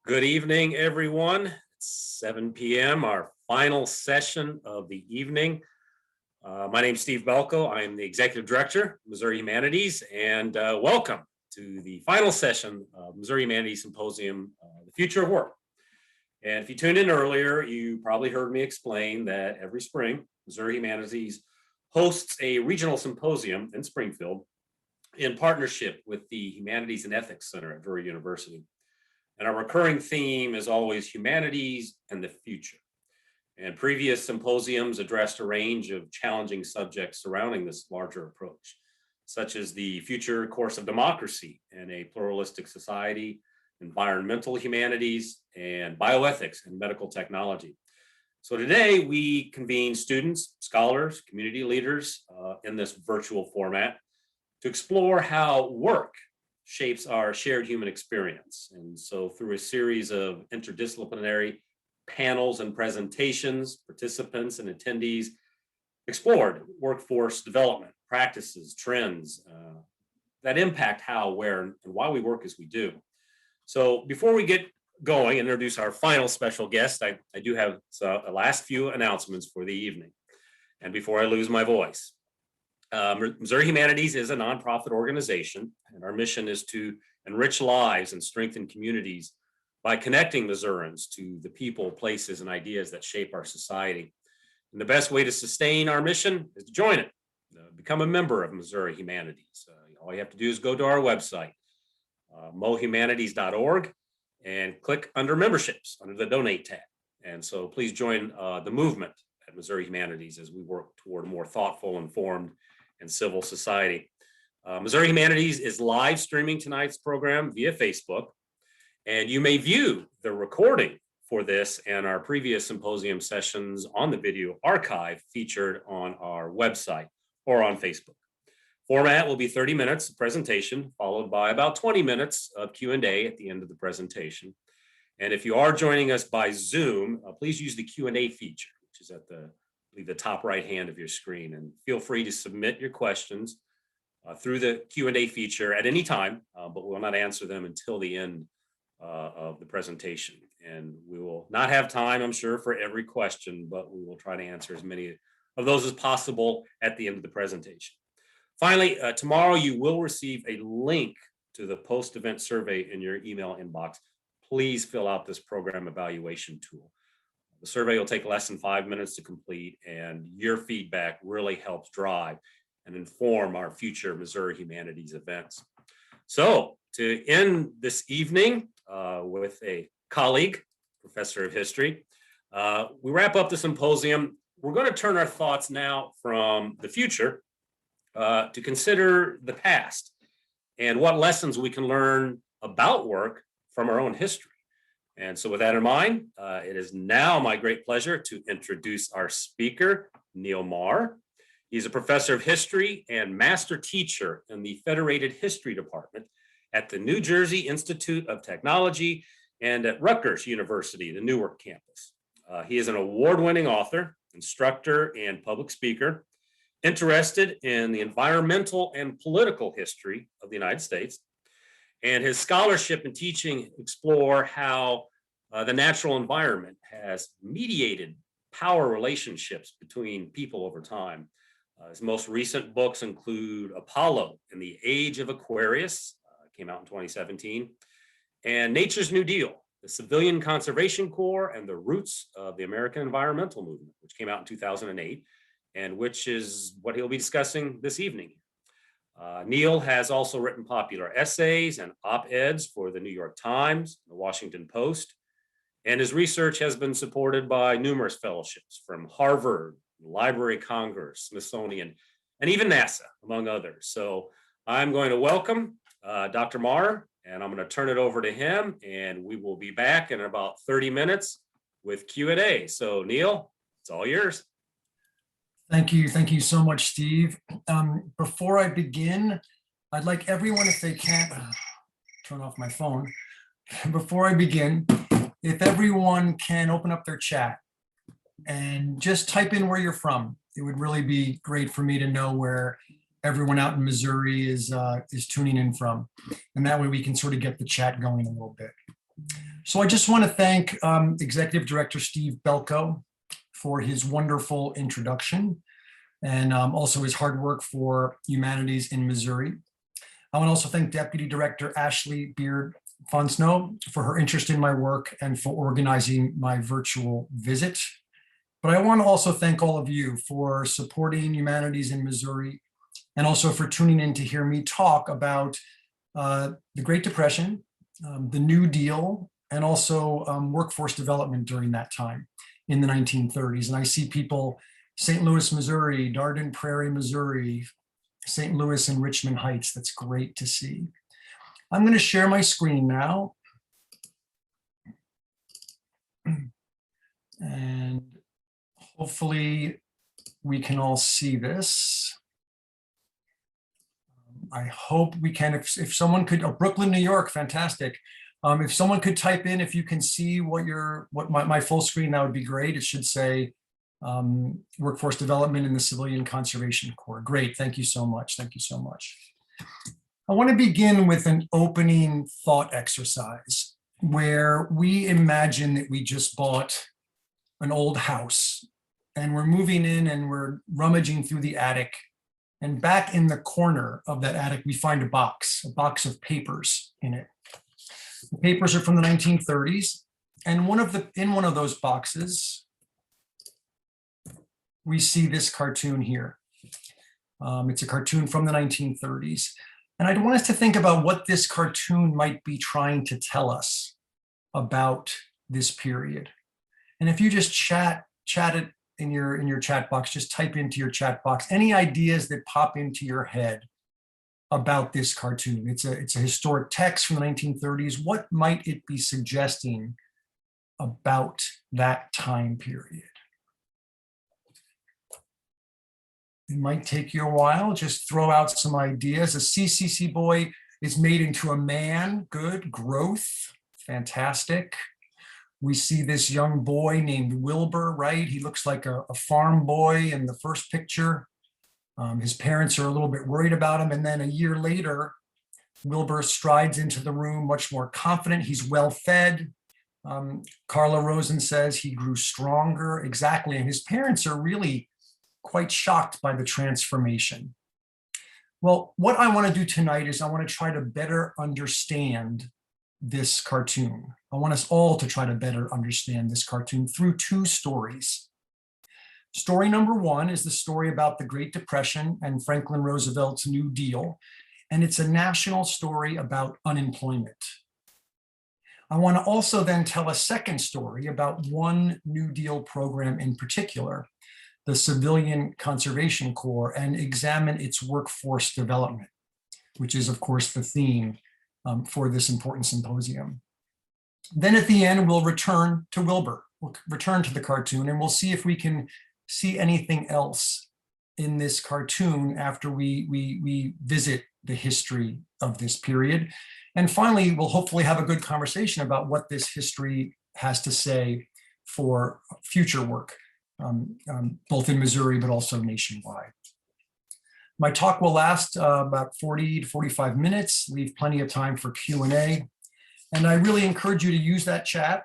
Good evening, everyone. It's 7 p.m., our final session of the evening. My name is Steve Belko. I am the Executive Director of Missouri Humanities, and welcome to the final session of Missouri Humanities Symposium, The Future of Work. And if you tuned in earlier, you probably heard me explain that every spring, Missouri Humanities hosts a regional symposium in Springfield in partnership with the Humanities and Ethics Center at Drury University. And our recurring theme is always humanities and the future. And previous symposiums addressed a range of challenging subjects surrounding this larger approach, such as the future course of democracy in a pluralistic society, environmental humanities, and bioethics and medical technology. So today we convene students, scholars, community leaders in this virtual format to explore how work shapes our shared human experience. And so through a series of interdisciplinary panels and presentations, participants and attendees explored workforce development, practices, trends that impact how, where, and why we work as we do. So before we get going and introduce our final special guest, I do have a last few announcements for the evening. And before I lose my voice. Missouri Humanities is a nonprofit organization, and our mission is to enrich lives and strengthen communities by connecting Missourians to the people, places, and ideas that shape our society. And the best way to sustain our mission is to join it, become a member of Missouri Humanities. All you have to do is go to our website, mohumanities.org, and click under memberships, under the donate tab. And so please join the movement at Missouri Humanities as we work toward a more thoughtful, informed, and civil society. Missouri Humanities is live streaming tonight's program via Facebook, and you may view the recording for this and our previous symposium sessions on the video archive featured on our website or on Facebook. Format will be 30 minutes of presentation, followed by about 20 minutes of Q&A at the end of the presentation. And if you are joining us by Zoom, please use the Q&A feature, which is at the top right hand of your screen, and feel free to submit your questions through the Q&A feature at any time, but we'll not answer them until the end of the presentation. And we will not have time, I'm sure, for every question, but we will try to answer as many of those as possible at the end of the presentation. Finally, tomorrow you will receive a link to the post-event survey in your email inbox. Please fill out this program evaluation tool. The survey will take less than 5 minutes to complete, and your feedback really helps drive and inform our future Missouri Humanities events. So to end this evening with a colleague, professor of history, we wrap up the symposium. We're going to turn our thoughts now from the future to consider the past and what lessons we can learn about work from our own history. And so with that in mind, it is now my great pleasure to introduce our speaker, Neil Maher. He's a professor of history and master teacher in the Federated History Department at the New Jersey Institute of Technology and at Rutgers University, the Newark campus. He is an award-winning author, instructor, and public speaker, interested in the environmental and political history of the United States. And his scholarship and teaching explore how the natural environment has mediated power relationships between people over time. His most recent books include Apollo and the Age of Aquarius, came out in 2017, and Nature's New Deal, the Civilian Conservation Corps and the Roots of the American Environmental Movement, which came out in 2008, and which is what he'll be discussing this evening. Neil has also written popular essays and op-eds for the New York Times, the Washington Post, and his research has been supported by numerous fellowships from Harvard, Library of Congress, Smithsonian, and even NASA, among others. So I'm going to welcome Dr. Maher, and I'm going to turn it over to him, and we will be back in about 30 minutes with Q&A. So Neil, it's all yours. Thank you so much, Steve. Before I begin, I'd like everyone, if they can, turn off my phone. Before I begin, if everyone can open up their chat and just type in where you're from. It would really be great for me to know where everyone out in Missouri is tuning in from. And that way we can sort of get the chat going a little bit. So I just want to thank Executive Director Steve Belko for his wonderful introduction and also his hard work for humanities in Missouri. I want to also thank Deputy Director Ashley Beard Fonsnow for her interest in my work and for organizing my virtual visit. But I want to also thank all of you for supporting humanities in Missouri and also for tuning in to hear me talk about the Great Depression, the New Deal, and also workforce development during that time in the 1930s. And I see people, St. Louis, Missouri, Darden Prairie, Missouri, St. Louis and Richmond Heights. That's great to see. I'm going to share my screen now. And hopefully we can all see this. I hope we can, if someone could, oh, Brooklyn, New York, fantastic. If someone could type in, if you can see what my full screen, that would be great. It should say workforce development in the Civilian Conservation Corps. Great, thank you so much. Thank you so much. I want to begin with an opening thought exercise where we imagine that we just bought an old house and we're moving in and we're rummaging through the attic. And back in the corner of that attic, we find a box of papers in it. The papers are from the 1930s. And in one of those boxes, we see this cartoon here. It's a cartoon from the 1930s. And I want us to think about what this cartoon might be trying to tell us about this period. And if you just chat it in your chat box, just type into your chat box any ideas that pop into your head about this cartoon. It's a historic text from the 1930s. What might it be suggesting about that time period? It might take you a while. Just throw out some ideas. A CCC boy is made into a man. Good. Growth. Fantastic. We see this young boy named Wilbur, right? He looks like a farm boy in the first picture. His parents are a little bit worried about him. And then a year later, Wilbur strides into the room much more confident. He's well fed. Carla Rosen says he grew stronger. Exactly. And his parents are really quite shocked by the transformation. Well, what I want to do tonight is I want to try to better understand this cartoon. I want us all to try to better understand this cartoon through two stories. Story number one is the story about the Great Depression and Franklin Roosevelt's New Deal, and it's a national story about unemployment. I want to also then tell a second story about one New Deal program in particular, the Civilian Conservation Corps, and examine its workforce development, which is, of course, the theme for this important symposium. Then at the end, we'll return to Wilbur. We'll return to the cartoon, and we'll see if we can see anything else in this cartoon after we visit the history of this period. And finally, we'll hopefully have a good conversation about what this history has to say for future work, both in Missouri, but also nationwide. My talk will last about 40 to 45 minutes, leave plenty of time for Q&A. And I really encourage you to use that chat.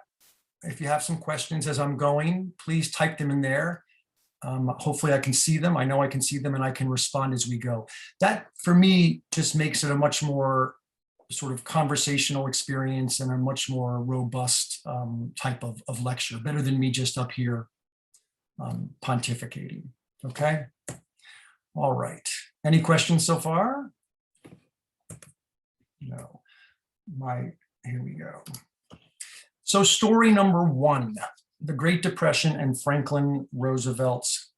If you have some questions as I'm going, please type them in there. Hopefully I can see them. I know I can see them and I can respond as we go. That, for me, just makes it a much more sort of conversational experience and a much more robust type of lecture, better than me just up here pontificating. Okay. All right. Any questions so far? No. Here we go. So story number one, the Great Depression and Franklin Roosevelt's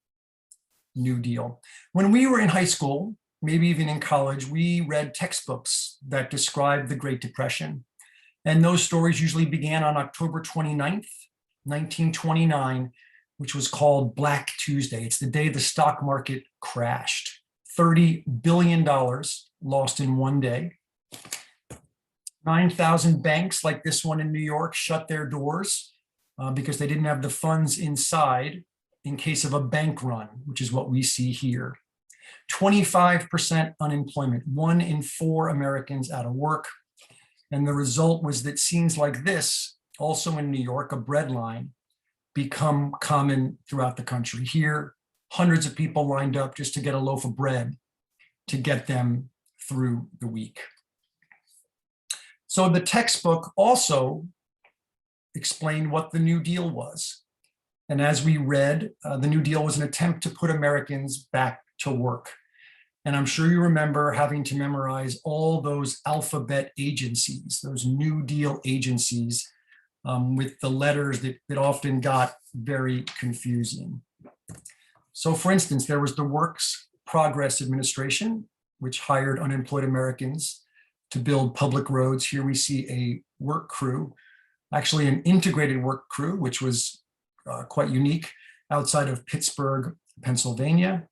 New Deal. When we were in high school, maybe even in college, we read textbooks that described the Great Depression. And those stories usually began on October 29th, 1929, which was called Black Tuesday. It's the day the stock market crashed. $30 billion lost in one day. 9,000 banks like this one in New York shut their doors because they didn't have the funds inside in case of a bank run, which is what we see here. 25% unemployment, 1 in 4 Americans out of work. And the result was that scenes like this also in New York, a bread line, become common throughout the country. Here, hundreds of people lined up just to get a loaf of bread to get them through the week. So the textbook also explained what the New Deal was. And as we read, the New Deal was an attempt to put Americans back to work. And I'm sure you remember having to memorize all those alphabet agencies, those New Deal agencies, with the letters that often got very confusing. So for instance, there was the Works Progress Administration, which hired unemployed Americans to build public roads. Here we see a work crew, actually an integrated work crew, which was quite unique, outside of Pittsburgh, Pennsylvania,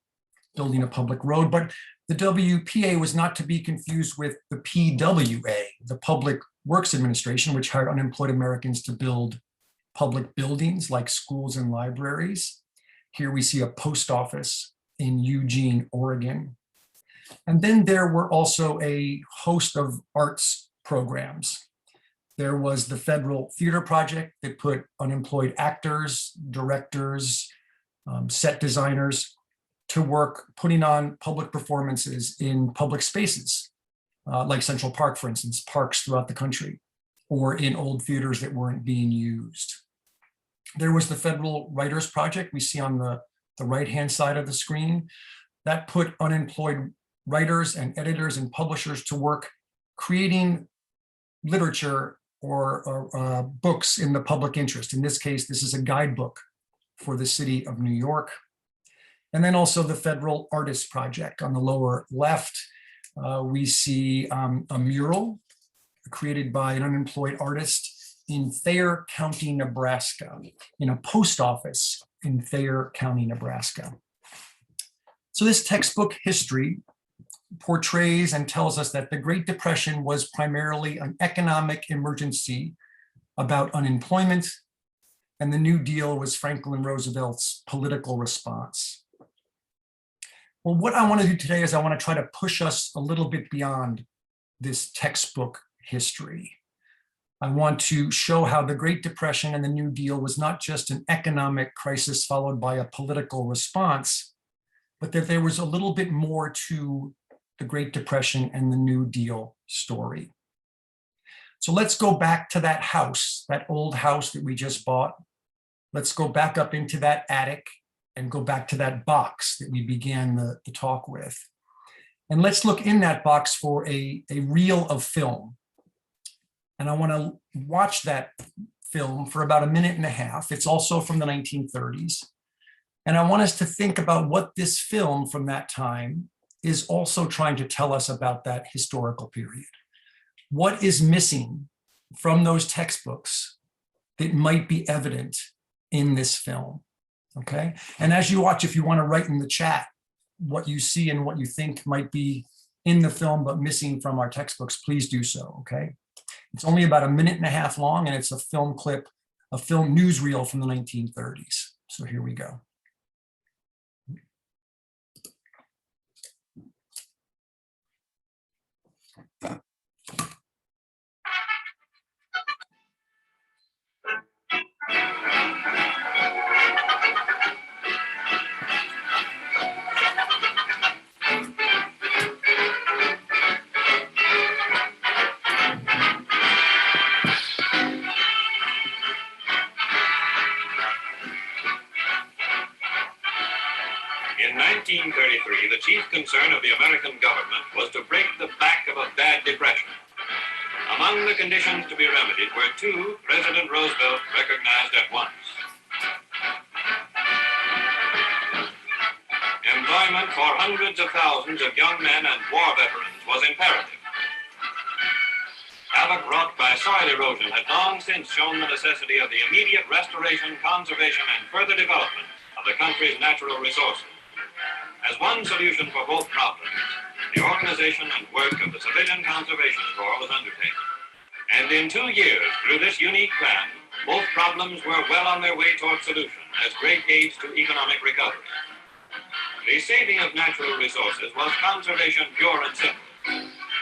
building a public road. But the WPA was not to be confused with the PWA, the Public Works Administration, which hired unemployed Americans to build public buildings like schools and libraries. Here we see a post office in Eugene, Oregon. And then there were also a host of arts programs. There was the Federal Theater Project that put unemployed actors, directors, set designers to work putting on public performances in public spaces, like Central Park, for instance, parks throughout the country, or in old theaters that weren't being used. There was the Federal Writers Project we see on the right-hand side of the screen that put unemployed writers and editors and publishers to work creating literature or books in the public interest. In this case, this is a guidebook for the city of New York. And then also the Federal Artists Project. On the lower left, we see a mural created by an unemployed artist in Thayer County, Nebraska, in a post office in Thayer County, Nebraska. So this textbook history portrays and tells us that the Great Depression was primarily an economic emergency about unemployment, and the New Deal was Franklin Roosevelt's political response. Well, what I want to do today is I want to try to push us a little bit beyond this textbook history. I want to show how the Great Depression and the New Deal was not just an economic crisis followed by a political response, but that there was a little bit more to the Great Depression and the New Deal story. So let's go back to that house, that old house that we just bought. Let's go back up into that attic and go back to that box that we began the talk with. And let's look in that box for a reel of film. And I want to watch that film for about a minute and a half. It's also from the 1930s. And I want us to think about what this film from that time is also trying to tell us about that historical period. What is missing from those textbooks that might be evident in this film, okay? And as you watch, if you want to write in the chat what you see and what you think might be in the film but missing from our textbooks, please do so, okay? It's only about a minute and a half long, and it's a film clip, a film newsreel from the 1930s. So here we go. In 1933, the chief concern of the American government was to break the back of a bad depression. Among the conditions to be remedied were two President Roosevelt recognized at once. Employment for hundreds of thousands of young men and war veterans was imperative. Havoc wrought by soil erosion had long since shown the necessity of the immediate restoration, conservation, and further development of the country's natural resources. As one solution for both problems, the organization and work of the Civilian Conservation Corps was undertaken. And in 2 years, through this unique plan, both problems were well on their way toward solution as great aids to economic recovery. The saving of natural resources was conservation pure and simple.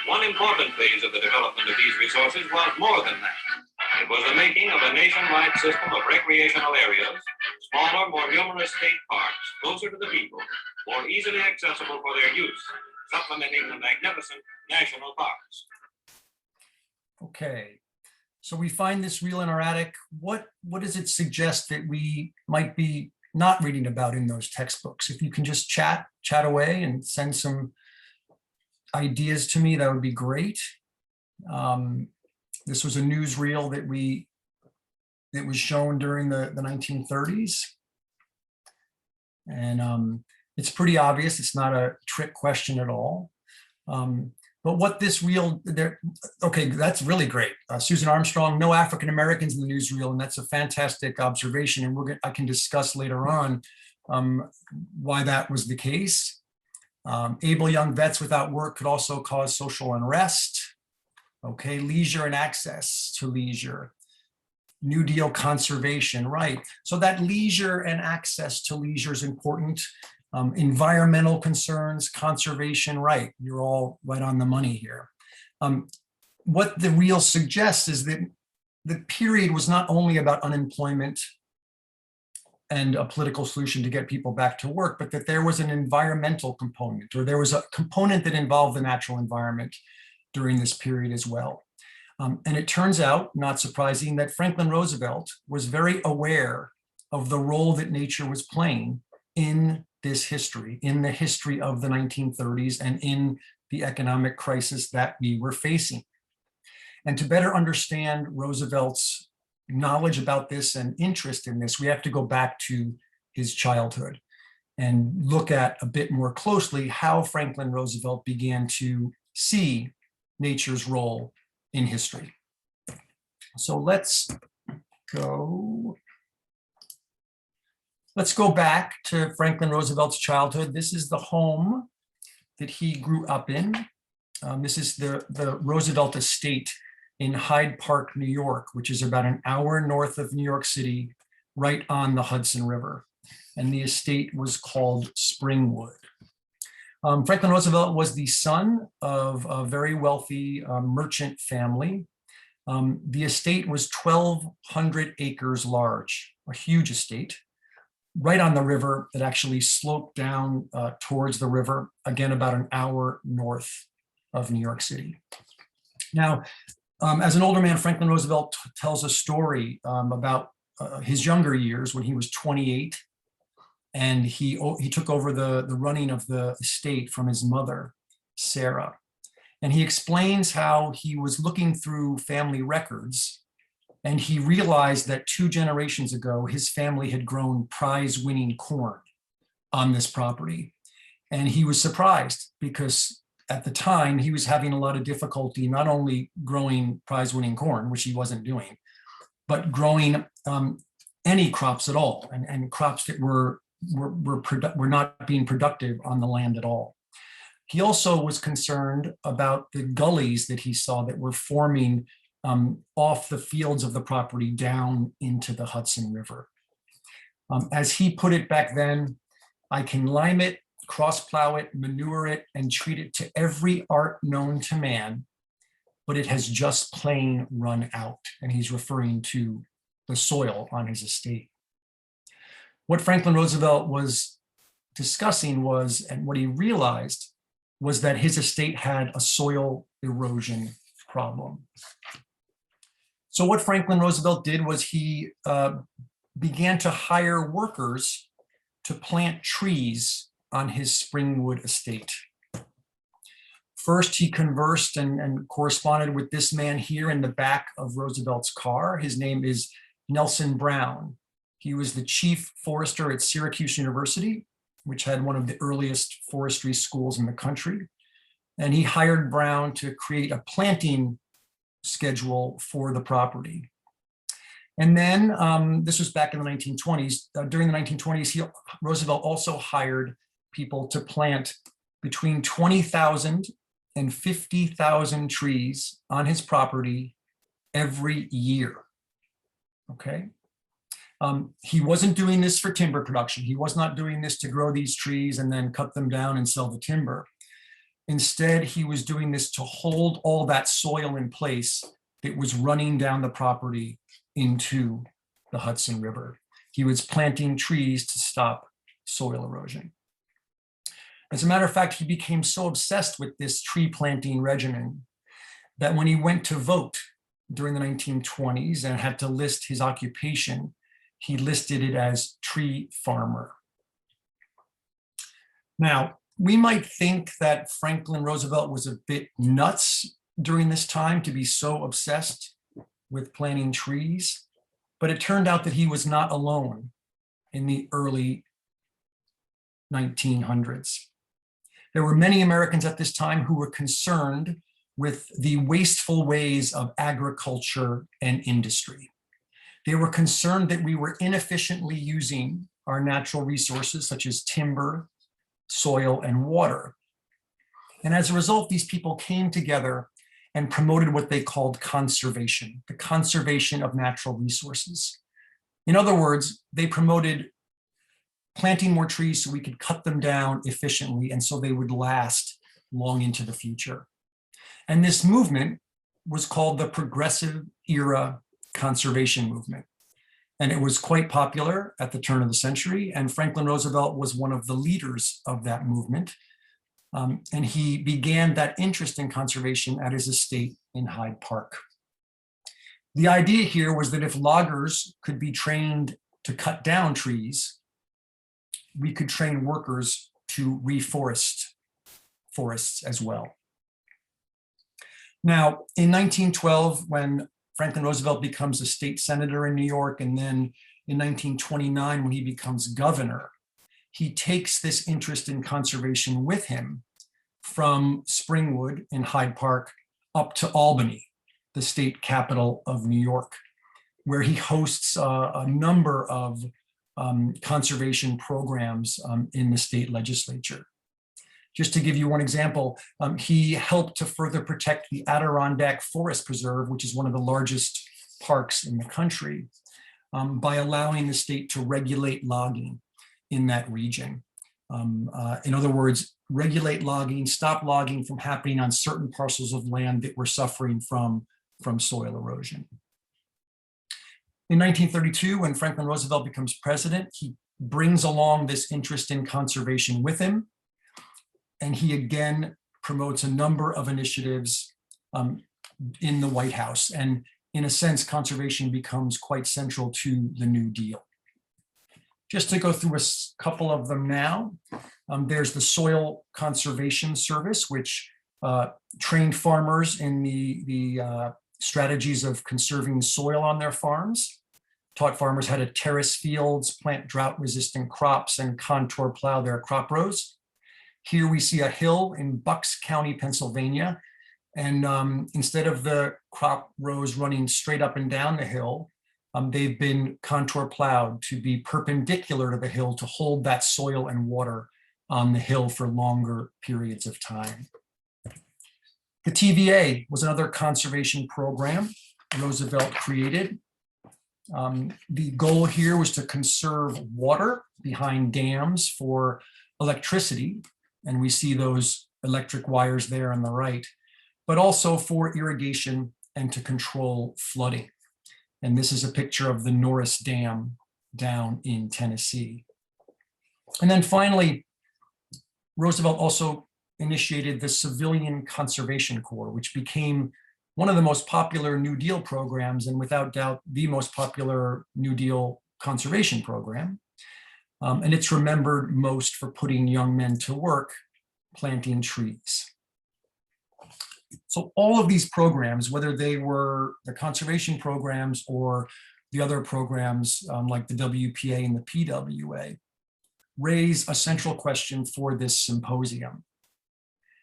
One important phase of the development of these resources was more than that. It was the making of a nationwide system of recreational areas, smaller, more numerous state parks, closer to the people, more easily accessible for their use, supplementing the magnificent national parks. Okay, so we find this reel in our attic. What does it suggest that we might be not reading about in those textbooks? If you can just chat away and send some ideas to me, that would be great. This was a newsreel that was shown during the 1930s. And it's pretty obvious. It's not a trick question at all. But what this reel, okay, that's really great. Susan Armstrong, no African Americans in the newsreel, and that's a fantastic observation. And I can discuss later on why that was the case. Able young vets without work could also cause social unrest. Okay, leisure and access to leisure. New Deal conservation, right. So that leisure and access to leisure is important. Environmental concerns, conservation, right. You're all right on the money here. What the reel suggests is that the period was not only about unemployment and a political solution to get people back to work, but that there was an environmental component, or there was a component that involved the natural environment during this period as well. And it turns out, not surprising, that Franklin Roosevelt was very aware of the role that nature was playing in this history, in the history of the 1930s and in the economic crisis that we were facing. And to better understand Roosevelt's knowledge about this and interest in this, we have to go back to his childhood and look at a bit more closely how Franklin Roosevelt began to see nature's role in history. So let's go back to Franklin Roosevelt's childhood. This is the home that he grew up in. This is the Roosevelt estate in Hyde Park, New York, which is about an hour north of New York City, right on the Hudson River. And the estate was called Springwood. Franklin Roosevelt was the son of a very wealthy merchant family. The estate was 1,200 acres large, a huge estate, right on the river that actually sloped down towards the river, again, about an hour north of New York City. Now, as an older man, Franklin Roosevelt tells a story about his younger years when he was 28, and he took over the running of the estate from his mother, Sarah. And he explains how he was looking through family records, and he realized that 2 generations ago, his family had grown prize-winning corn on this property. And he was surprised because at the time he was having a lot of difficulty, not only growing prize-winning corn, which he wasn't doing, but growing any crops at all, and crops that were not being productive on the land at all. He also was concerned about the gullies that he saw that were forming off the fields of the property down into the Hudson River. As he put it back then, I can lime it, cross-plow it, manure it, and treat it to every art known to man, but it has just plain run out. And he's referring to the soil on his estate. What Franklin Roosevelt was discussing was, and what he realized was, that his estate had a soil erosion problem. So what Franklin Roosevelt did was he began to hire workers to plant trees on his Springwood estate. First, he conversed and corresponded with this man here in the back of Roosevelt's car. His name is Nelson Brown. He was the chief forester at Syracuse University, which had one of the earliest forestry schools in the country. And he hired Brown to create a planting schedule for the property. And then this was back in the 1920s. During the 1920s, Roosevelt also hired people to plant between 20,000 and 50,000 trees on his property every year. Okay. He wasn't doing this for timber production. He was not doing this to grow these trees and then cut them down and sell the timber. Instead, he was doing this to hold all that soil in place that was running down the property into the Hudson River. He was planting trees to stop soil erosion. As a matter of fact, he became so obsessed with this tree planting regimen that when he went to vote during the 1920s and had to list his occupation, he listed it as tree farmer. Now, we might think that Franklin Roosevelt was a bit nuts during this time to be so obsessed with planting trees, but it turned out that he was not alone in the early 1900s. There were many Americans at this time who were concerned with the wasteful ways of agriculture and industry. They were concerned that we were inefficiently using our natural resources such as timber, soil, and water. And as a result, these people came together and promoted what they called conservation, the conservation of natural resources. In other words, they promoted planting more trees so we could cut them down efficiently and so they would last long into the future. And this movement was called the Progressive Era Conservation Movement. And it was quite popular at the turn of the century, and Franklin Roosevelt was one of the leaders of that movement. And he began that interest in conservation at his estate in Hyde Park. The idea here was that if loggers could be trained to cut down trees, we could train workers to reforest forests as well. Now, in 1912, when Franklin Roosevelt becomes a state senator in New York, and then in 1929, when he becomes governor, he takes this interest in conservation with him from Springwood in Hyde Park up to Albany, the state capital of New York, where he hosts a number of conservation programs in the state legislature. Just to give you one example, he helped to further protect the Adirondack Forest Preserve, which is one of the largest parks in the country, by allowing the state to regulate logging in that region. In other words, regulate logging, stop logging from happening on certain parcels of land that were suffering from soil erosion. In 1932, when Franklin Roosevelt becomes president, he brings along this interest in conservation with him. And he again promotes a number of initiatives in the White House. And in a sense, conservation becomes quite central to the New Deal. Just to go through a couple of them now, there's the Soil Conservation Service, which trained farmers in the strategies of conserving soil on their farms, taught farmers how to terrace fields, plant drought-resistant crops, and contour plow their crop rows. Here we see a hill in Bucks County, Pennsylvania. And instead of the crop rows running straight up and down the hill, they've been contour plowed to be perpendicular to the hill to hold that soil and water on the hill for longer periods of time. The TVA was another conservation program Roosevelt created. The goal here was to conserve water behind dams for electricity, and we see those electric wires there on the right, but also for irrigation and to control flooding. And this is a picture of the Norris Dam down in Tennessee. And then finally, Roosevelt also initiated the Civilian Conservation Corps, which became one of the most popular New Deal programs, and without doubt, the most popular New Deal conservation program. And it's remembered most for putting young men to work planting trees. So all of these programs, whether they were the conservation programs or the other programs like the WPA and the PWA, raise a central question for this symposium.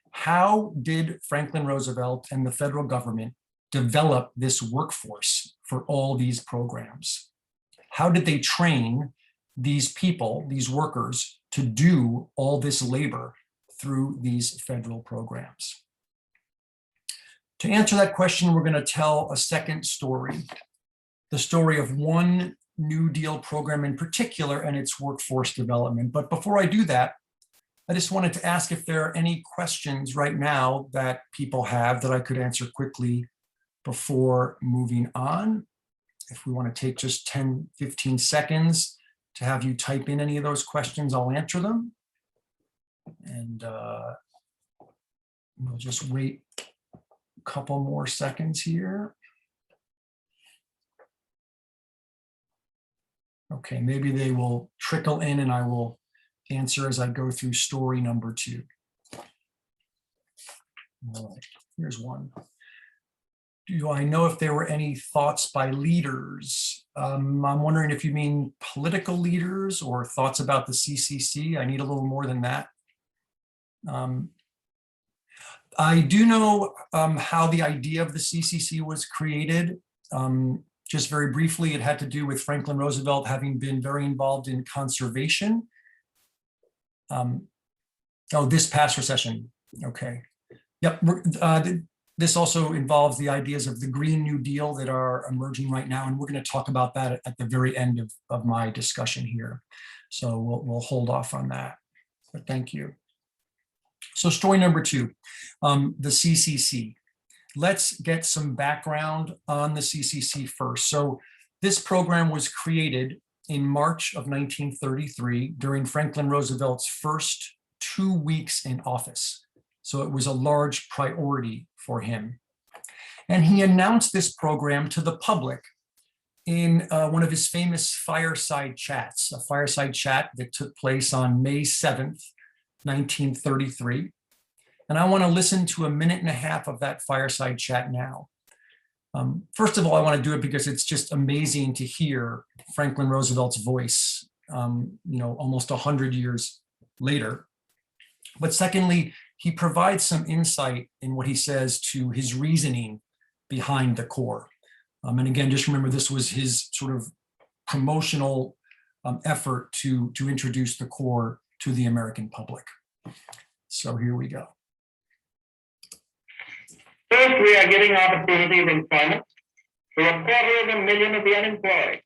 How did Franklin Roosevelt and the federal government develop this workforce for all these programs? How did they train these people, these workers, to do all this labor through these federal programs? To answer that question, we're going to tell a second story, the story of one New Deal program in particular and its workforce development. But before I do that, I just wanted to ask if there are any questions right now that people have that I could answer quickly before moving on. If we want to take just 10, 15 seconds to have you type in any of those questions, I'll answer them. And we'll just wait a couple more seconds here. Okay, maybe they will trickle in and I will answer as I go through story number 2. All right, here's one. Do I know if there were any thoughts by leaders? I'm wondering if you mean political leaders or thoughts about the CCC. I need a little more than that. I do know how the idea of the CCC was created. Just very briefly, it had to do with Franklin Roosevelt having been very involved in conservation. Oh, this past recession. Okay. Yep. This also involves the ideas of the Green New Deal that are emerging right now, and we're going to talk about that at the very end of my discussion here. So we'll hold off on that, but thank you. So story number 2, the CCC. Let's get some background on the CCC first. So this program was created in March of 1933 during Franklin Roosevelt's first 2 weeks in office. So it was a large priority for him. And he announced this program to the public in one of his famous fireside chats, a fireside chat that took place on May 7th, 1933. And I want to listen to 1.5 minutes of that fireside chat now. First of all, I want to do it because it's just amazing to hear Franklin Roosevelt's voice, almost 100 years later. But secondly, he provides some insight in what he says to his reasoning behind the Corps. And again, just remember, this was his sort of promotional effort to introduce the Corps to the American public. So here we go. First, we are giving opportunity of employment to 250,000 of the unemployed,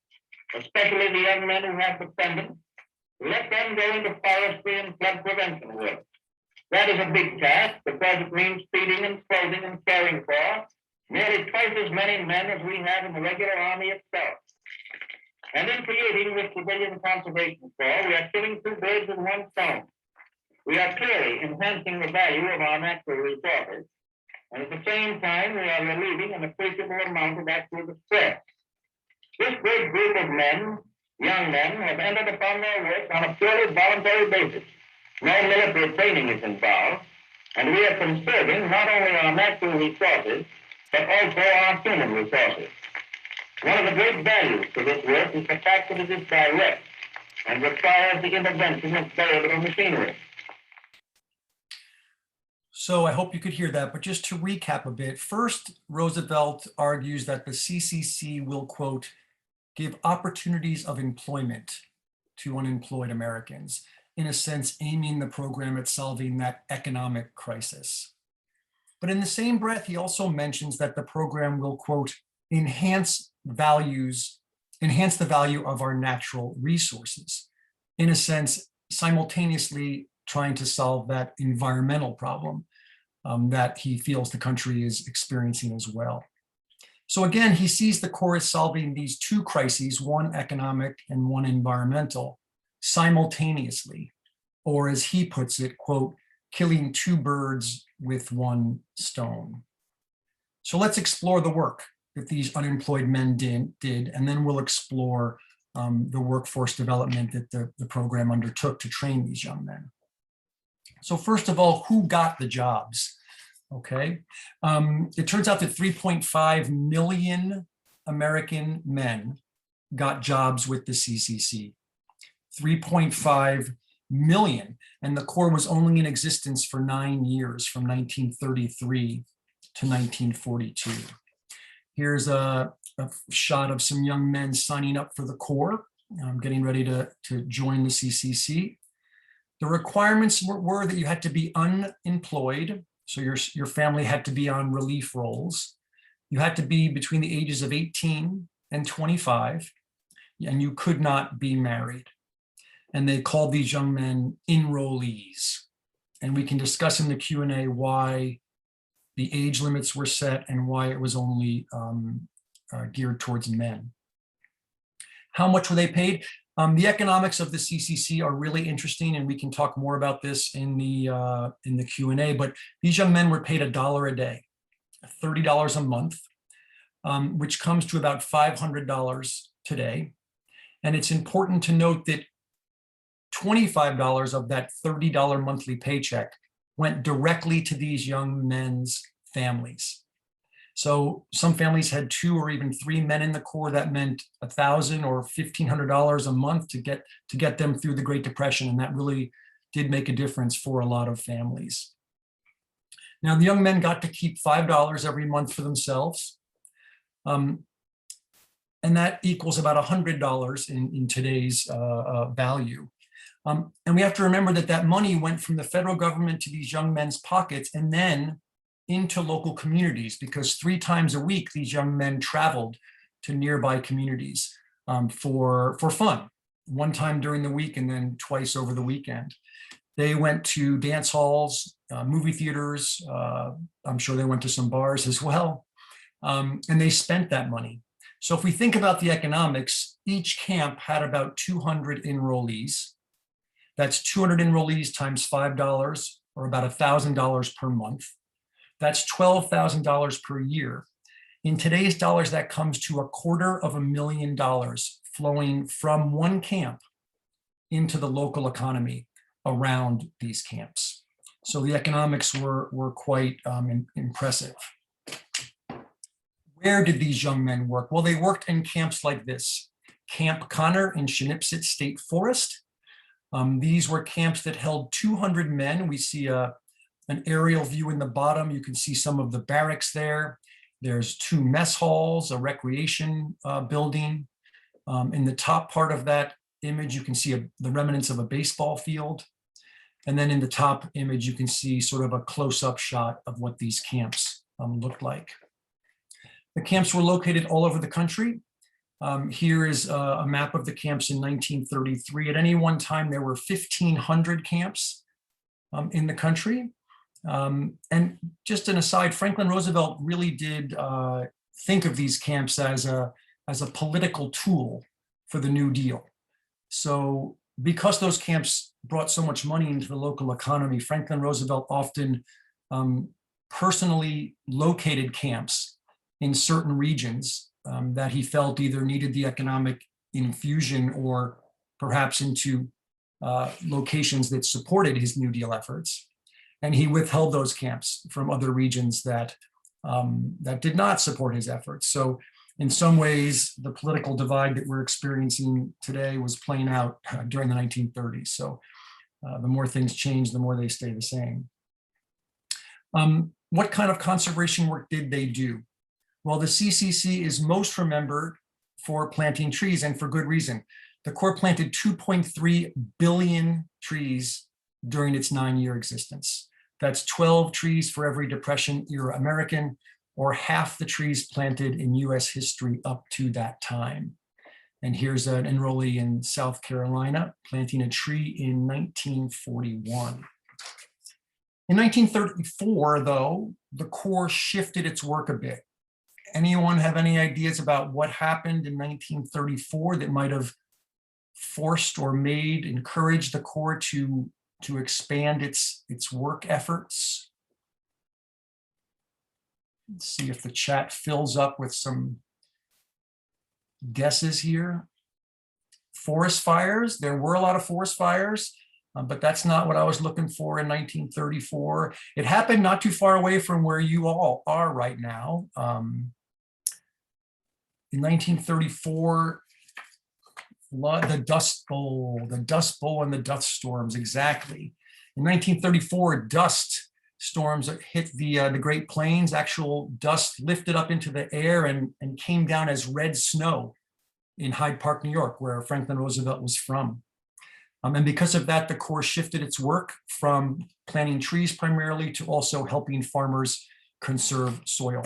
especially the young men who have dependents. Let them go into forestry and flood prevention work. That is a big task because it means feeding and clothing and caring for nearly twice as many men as we have in the regular army itself. And in creating this civilian conservation corps, we are killing 2 birds with 1 stone. We are clearly enhancing the value of our natural resources. And at the same time, we are relieving an appreciable amount of actual distress. This great group of men, young men, have entered upon their work on a purely voluntary basis. No military training is involved, and we are conserving not only our natural resources, but also our human resources. One of the great values to this work is the fact that it is direct and requires the intervention of variable machinery. So I hope you could hear that, but just to recap a bit, first, Roosevelt argues that the CCC will, quote, give opportunities of employment to unemployed Americans, in a sense, aiming the program at solving that economic crisis. But in the same breath, he also mentions that the program will, quote, enhance the value of our natural resources, in a sense, simultaneously trying to solve that environmental problem that he feels the country is experiencing as well. So again, he sees the Corps as solving these 2 crises, one economic and one environmental, simultaneously, or as he puts it, quote, killing 2 birds with 1 stone. So let's explore the work that these unemployed men did, and then we'll explore the workforce development that the program undertook to train these young men. So first of all, who got the jobs? Okay, it turns out that 3.5 million American men got jobs with the CCC. 3.5 million, and the Corps was only in existence for 9 years, from 1933 to 1942. Here's a shot of some young men signing up for the Corps, getting ready to join the CCC. The requirements were that you had to be unemployed, so your family had to be on relief rolls. You had to be between the ages of 18 and 25, and you could not be married. And they called these young men enrollees. And we can discuss in the Q&A why the age limits were set, and why it was only geared towards men. How much were they paid? The economics of the CCC are really interesting, and we can talk more about this in the Q&A, but these young men were paid $1 a day, $30 a month, which comes to about $500 today. And it's important to note that $25 of that $30 monthly paycheck went directly to these young men's families. So some families had 2 or even 3 men in the Corps. That meant $1,000 or $1,500 a month to get them through the Great Depression, and that really did make a difference for a lot of families. Now, the young men got to keep $5 every month for themselves, and that equals about $100 in today's value. And we have to remember that that money went from the federal government to these young men's pockets and then into local communities, because 3 times a week, these young men traveled to nearby communities for fun, 1 time during the week and then twice over the weekend. They went to dance halls, movie theaters. I'm sure they went to some bars as well. And they spent that money. So if we think about the economics, each camp had about 200 enrollees. That's 200 enrollees times $5, or about $1,000 per month. That's $12,000 per year. In today's dollars, that comes to $250,000 flowing from one camp into the local economy around these camps. So the economics were quite impressive. Where did these young men work? Well, they worked in camps like this. Camp Connor in Shinipsit State Forest. These were camps that held 200 men. We see an aerial view in the bottom. You can see some of the barracks there. There's 2 mess halls, a recreation building. In the top part of that image, you can see the remnants of a baseball field. And then in the top image, you can see sort of a close-up shot of what these camps looked like. The camps were located all over the country. Here is a map of the camps in 1933. At any one time, there were 1,500 camps in the country. And just an aside, Franklin Roosevelt really did think of these camps as a political tool for the New Deal. So because those camps brought so much money into the local economy, Franklin Roosevelt often personally located camps in certain regions that he felt either needed the economic infusion or perhaps into locations that supported his New Deal efforts. And he withheld those camps from other regions that did not support his efforts. So in some ways, the political divide that we're experiencing today was playing out during the 1930s. So the more things change, the more they stay the same. What kind of conservation work did they do? Well, the CCC is most remembered for planting trees, and for good reason. The Corps planted 2.3 billion trees during its 9-year existence. That's 12 trees for every Depression-era American, or half the trees planted in US history up to that time. And here's an enrollee in South Carolina planting a tree in 1941. In 1934, though, the Corps shifted its work a bit. Anyone have any ideas about what happened in 1934 that might have forced or encouraged the Corps to expand its work efforts? Let's see if the chat fills up with some guesses here. Forest fires. There were a lot of forest fires, but that's not what I was looking for in 1934. It happened not too far away from where you all are right now. In 1934, the Dust Bowl and the dust storms, exactly. In 1934, dust storms hit the Great Plains. Actual dust lifted up into the air and came down as red snow in Hyde Park, New York, where Franklin Roosevelt was from. And because of that, the Corps shifted its work from planting trees primarily to also helping farmers conserve soil.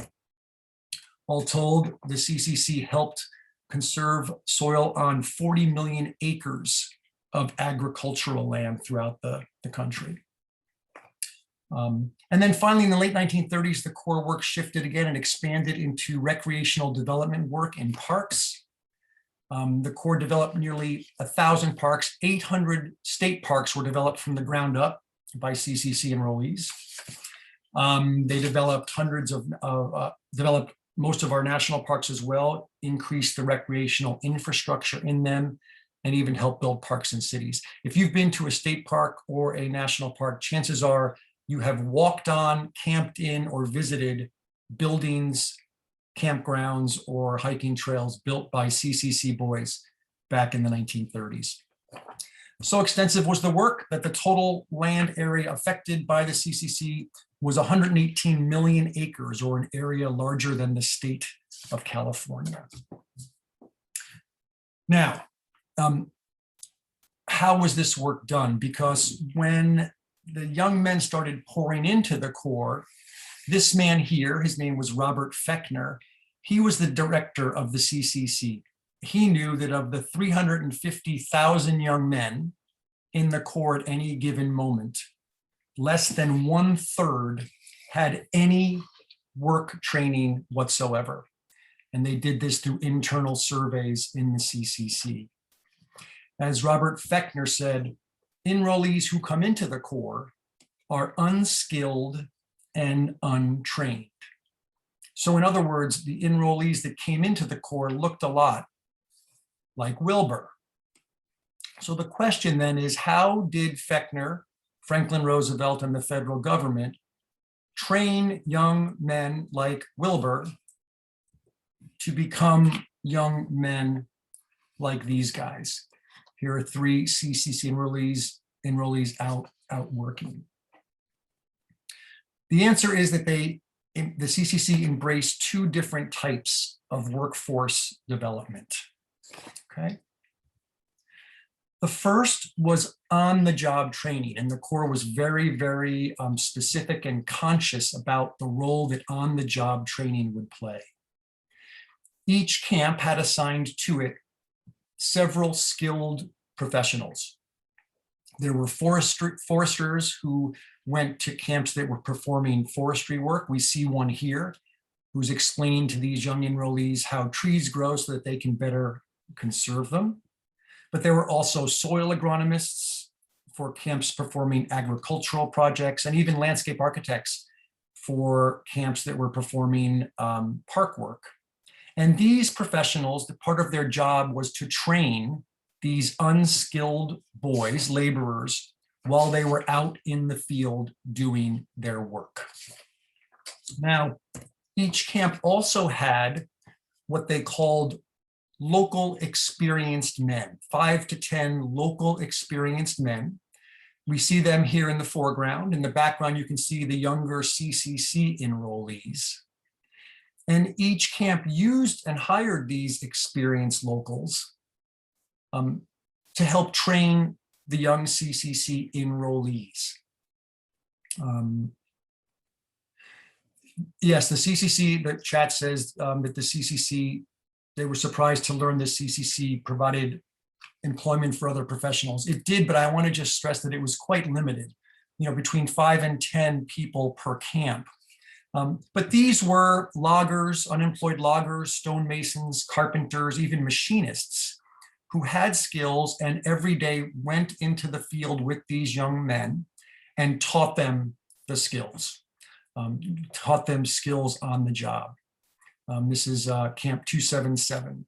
All told, the CCC helped conserve soil on 40 million acres of agricultural land throughout the country. And then finally, in the late 1930s, the Corps work shifted again and expanded into recreational development work in parks. The Corps developed nearly 1,000 parks. 800 state parks were developed from the ground up by CCC enrollees. They developed developed most of our national parks as well, increased the recreational infrastructure in them, and even helped build parks in cities. If you've been to a state park or a national park, chances are you have walked on, camped in, or visited buildings, campgrounds, or hiking trails built by CCC boys back in the 1930s. So extensive was the work that the total land area affected by the CCC was 118 million acres, or an area larger than the state of California. Now, how was this work done? Because when the young men started pouring into the Corps, this man here, his name was Robert Fechner, he was the director of the CCC. He knew that of the 350,000 young men in the Corps at any given moment, less than 1/3 had any work training whatsoever. And they did this through internal surveys in the CCC. As Robert Fechner said, enrollees who come into the Corps are unskilled and untrained. So in other words, the enrollees that came into the Corps looked a lot like Wilbur. So the question then is, how did Fechner, Franklin Roosevelt, and the federal government train young men like Wilbur to become young men like these guys? Here are 3 CCC enrollees out working. The answer is that the CCC embraced 2 different types of workforce development. Okay. The first was on-the-job training, and the Corps was very, very specific and conscious about the role that on-the-job training would play. Each camp had assigned to it several skilled professionals. There were foresters who went to camps that were performing forestry work. We see one here who's explaining to these young enrollees how trees grow so that they can better conserve them. But there were also soil agronomists for camps performing agricultural projects, and even landscape architects for camps that were performing park work. And these professionals, the part of their job was to train these unskilled boys, laborers, while they were out in the field doing their work. Now, each camp also had what they called local experienced men, 5 to 10 local experienced men. We see them here in the foreground. In the background, you can see the younger CCC enrollees. And each camp used and hired these experienced locals to help train the young CCC enrollees. Yes, the CCC, the chat says that the CCC, they were surprised to learn the CCC provided employment for other professionals. It did, but I want to just stress that it was quite limited, between 5 and 10 people per camp. But these were loggers, unemployed loggers, stonemasons, carpenters, even machinists who had skills and every day went into the field with these young men and taught them the skills, taught them skills on the job. This is Camp 277.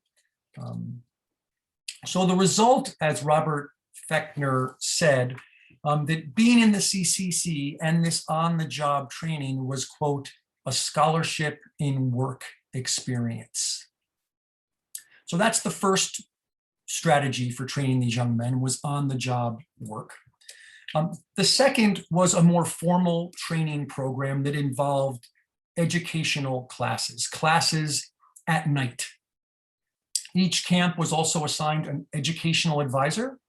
So the result, as Robert Fechner said, that being in the CCC and this on-the-job training was, quote, a scholarship in work experience. So that's the first strategy for training these young men, was on-the-job work. The second was a more formal training program that involved educational classes at night. Each camp was also assigned an educational advisor,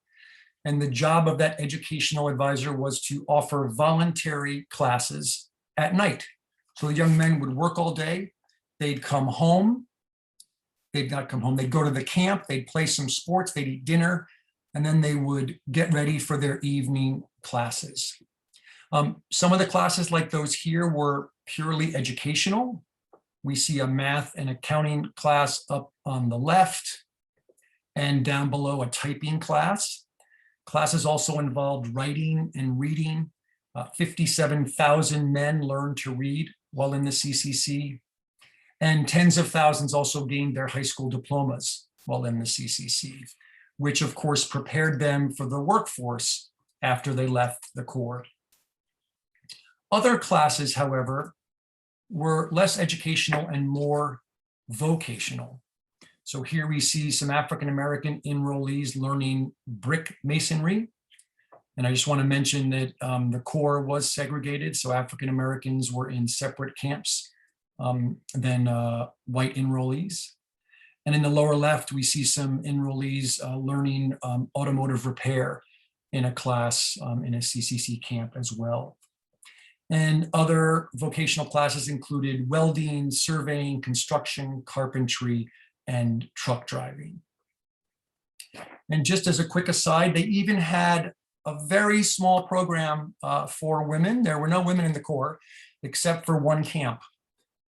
and the job of that educational advisor was to offer voluntary classes at night. So the young men would work all day, they'd come home, they'd not come home, they'd go to the camp, they'd play some sports, they'd eat dinner, and then they would get ready for their evening classes. Some of the classes like those here were purely educational. We see a math and accounting class up on the left, and down below a typing class. Classes also involved writing and reading. 57,000 men learned to read while in the CCC, and tens of thousands also gained their high school diplomas while in the CCC, which of course prepared them for the workforce after they left the Corps. Other classes, however, were less educational and more vocational. So here we see some African-American enrollees learning brick masonry. And I just want to mention that the Corps was segregated, so African-Americans were in separate camps than white enrollees. And in the lower left, we see some enrollees learning automotive repair in a class in a CCC camp as well. And other vocational classes included welding, surveying, construction, carpentry, and truck driving. And just as a quick aside, they even had a very small program for women. There were no women in the Corps except for one camp.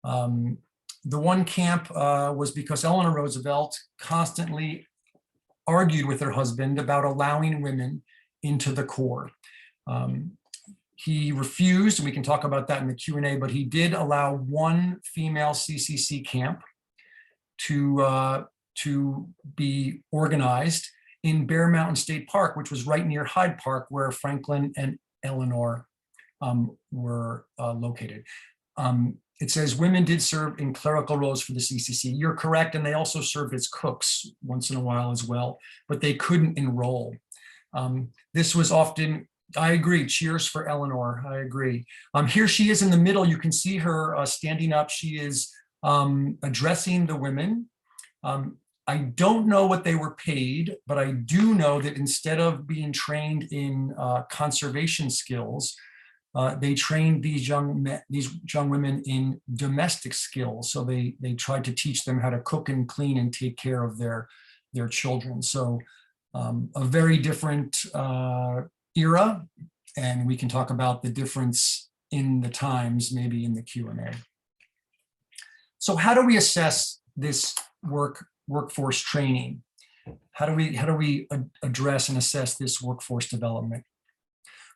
The one camp was because Eleanor Roosevelt constantly argued with her husband about allowing women into the Corps. He refused, and we can talk about that in the Q&A, but he did allow one female CCC camp to be organized in Bear Mountain State Park, which was right near Hyde Park, where Franklin and Eleanor were located. It says women did serve in clerical roles for the CCC. You're correct, and they also served as cooks once in a while as well, but they couldn't enroll. This was often, I agree, cheers for Eleanor, I agree. Here she is in the middle. You can see her standing up. She is addressing the women. I don't know what they were paid, but I do know that instead of being trained in conservation skills, they trained these young women in domestic skills. So they tried to teach them how to cook and clean and take care of their children. So a very different era, and we can talk about the difference in the times, maybe in the Q&A. So how do we assess this workforce training? How do we address and assess this workforce development?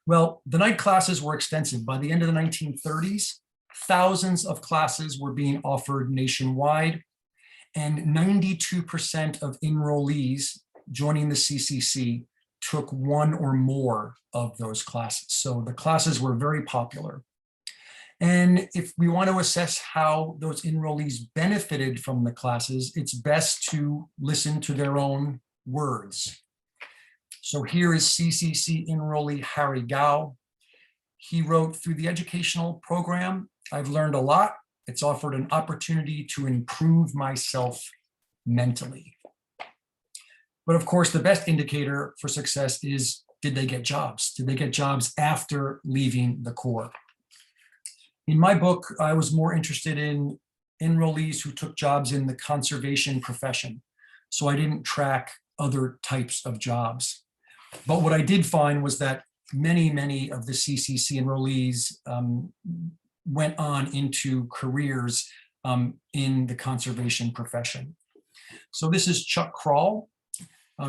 Well, the night classes were extensive. By the end of the 1930s, thousands of classes were being offered nationwide, and 92% of enrollees joining the CCC took one or more of those classes. So the classes were very popular. And if we want to assess how those enrollees benefited from the classes, it's best to listen to their own words. So here is CCC enrollee Harry Gow. He wrote, "Through the educational program, I've learned a lot. It's offered an opportunity to improve myself mentally." But of course, the best indicator for success is, did they get jobs? Did they get jobs after leaving the Corps? In my book, I was more interested in enrollees who took jobs in the conservation profession. So I didn't track other types of jobs. But what I did find was that many of the CCC enrollees went on into careers in the conservation profession. So this is Chuck Kroll.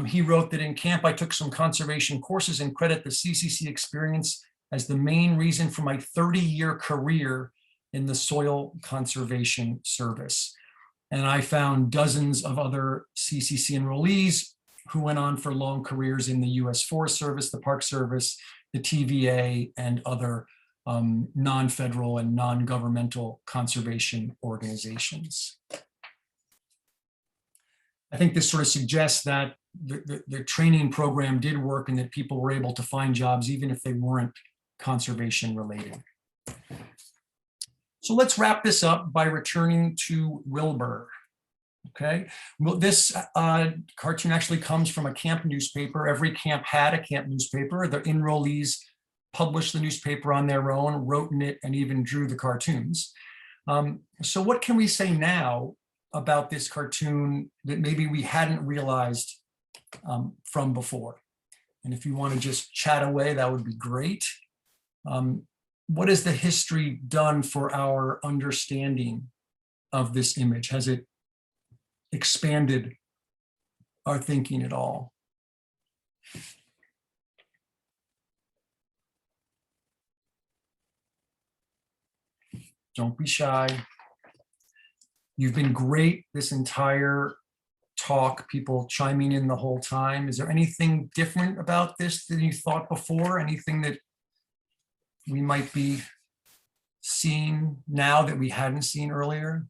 He wrote that in camp, I took some conservation courses and credit the CCC experience as the main reason for my 30-year career in the Soil Conservation Service. And I found dozens of other CCC enrollees who went on for long careers in the US Forest Service, the Park Service, the TVA, and other non-federal and non-governmental conservation organizations. I think this sort of suggests that the training program did work and that people were able to find jobs even if they weren't conservation related. So let's wrap this up by returning to Wilbur. Okay, well, this cartoon actually comes from a camp newspaper. Every camp had a camp newspaper. The enrollees published the newspaper on their own, wrote in it, and even drew the cartoons. So what can we say now about this cartoon that maybe we hadn't realized from before? And if you want to just chat away, that would be great. What has the history done for our understanding of this image? Has it expanded our thinking at all? Don't be shy. You've been great this entire talk, people chiming in the whole time. Is there anything different about this than you thought before? Anything that we might be seeing now that we hadn't seen earlier?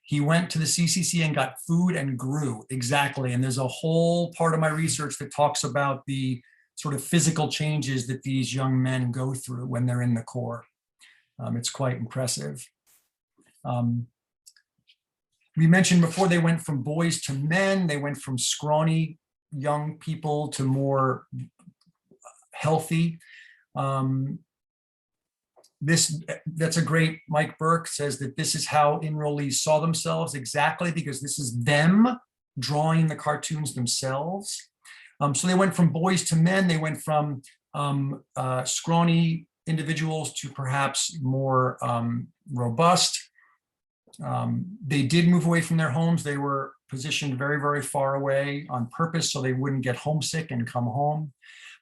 He went to the CCC and got food and grew. Exactly. And there's a whole part of my research that talks about the sort of physical changes that these young men go through when they're in the Corps. It's quite impressive. We mentioned before they went from boys to men. They went from scrawny young people to more healthy. That's a great, Mike Burke says that this is how enrollees saw themselves, exactly, because this is them drawing the cartoons themselves. So they went from boys to men. They went from scrawny individuals to perhaps more robust. They did move away from their homes. They were positioned very, very far away on purpose so they wouldn't get homesick and come home.